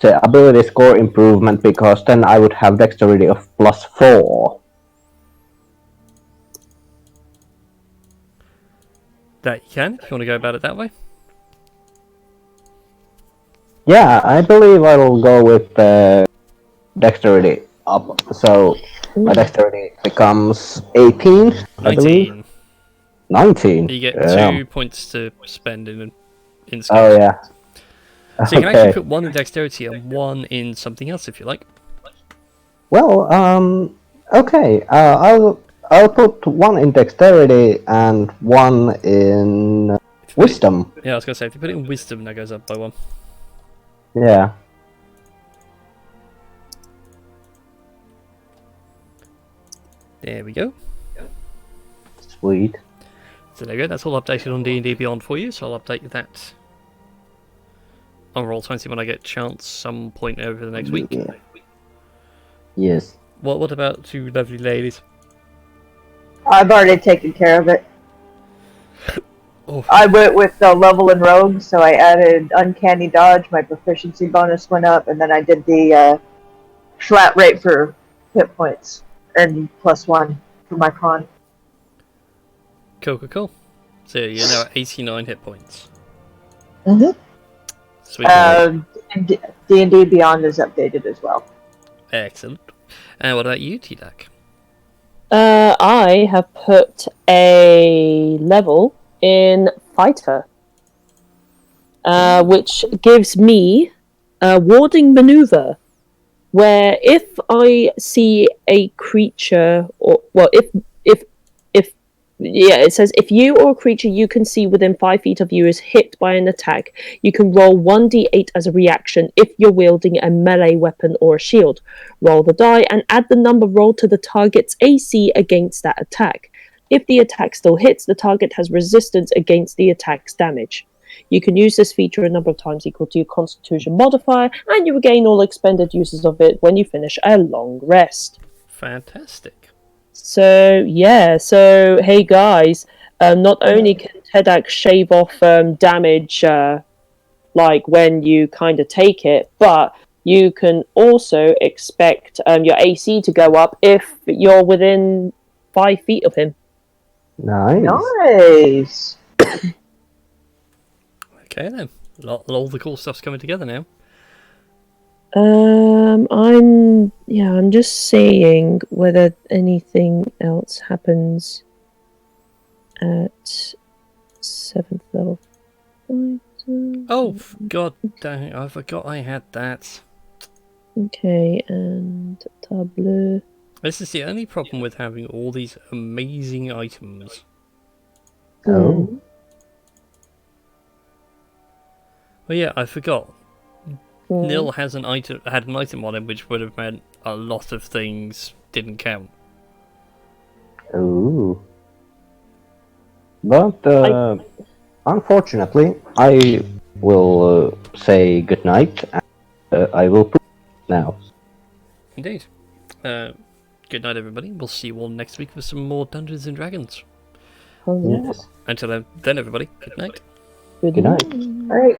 the ability score improvement because then I would have dexterity of +4. That you can, if you want to go about it that way. Yeah, I believe I will go with dexterity up. So my dexterity becomes 18, 19. I believe. 19? You get Damn. 2 points to spend in skills. Oh, yeah. So you can actually put 1 in dexterity and 1 in something else if you like. Well, okay. I'll put 1 in dexterity and 1 in wisdom. Yeah, I was gonna say if you put it in wisdom, that goes up by 1. Yeah. There we go. Sweet. So there we go. That's all updated on D&D Beyond for you. So I'll update that on Roll20 when I get a chance some point over the next week. Yeah. Yes. What about you lovely ladies? I've already taken care of it. Oh. I went with the level in Rogue, so I added Uncanny Dodge, my proficiency bonus went up, and then I did the flat rate for hit points, and +1 for my con. Cool. So you're now at 89 hit points. Mm-hmm. Sweet. D&D Beyond is updated as well. Excellent. And what about you, T-Duck? I have put a level in Fighter, which gives me a warding maneuver, where if I see a creature, or well, if it says if you or a creature you can see within 5 feet of you is hit by an attack, you can roll 1d8 as a reaction if you're wielding a melee weapon or a shield. Roll the die and add the number rolled to the target's AC against that attack. If the attack still hits, the target has resistance against the attack's damage. You can use this feature a number of times equal to your Constitution modifier, and you regain all expended uses of it when you finish a long rest. Fantastic. So hey guys, not only can Tedak shave off damage like when you kind of take it, but you can also expect your AC to go up if you're within 5 feet of him. Nice. Okay then, all the cool stuff's coming together now. I'm just seeing whether anything else happens at 7th level. Oh, god dang it, I forgot I had that. Okay, and tableau. This is the only problem with having all these amazing items. Oh. Well, yeah, I forgot. Nil has had an item on him, which would have meant a lot of things didn't count. Ooh. But unfortunately, I will say goodnight. I will put now. Indeed. Good night, everybody. We'll see you all next week for some more Dungeons and Dragons. Oh, Yes. Until then, everybody, good night. Good night. All right.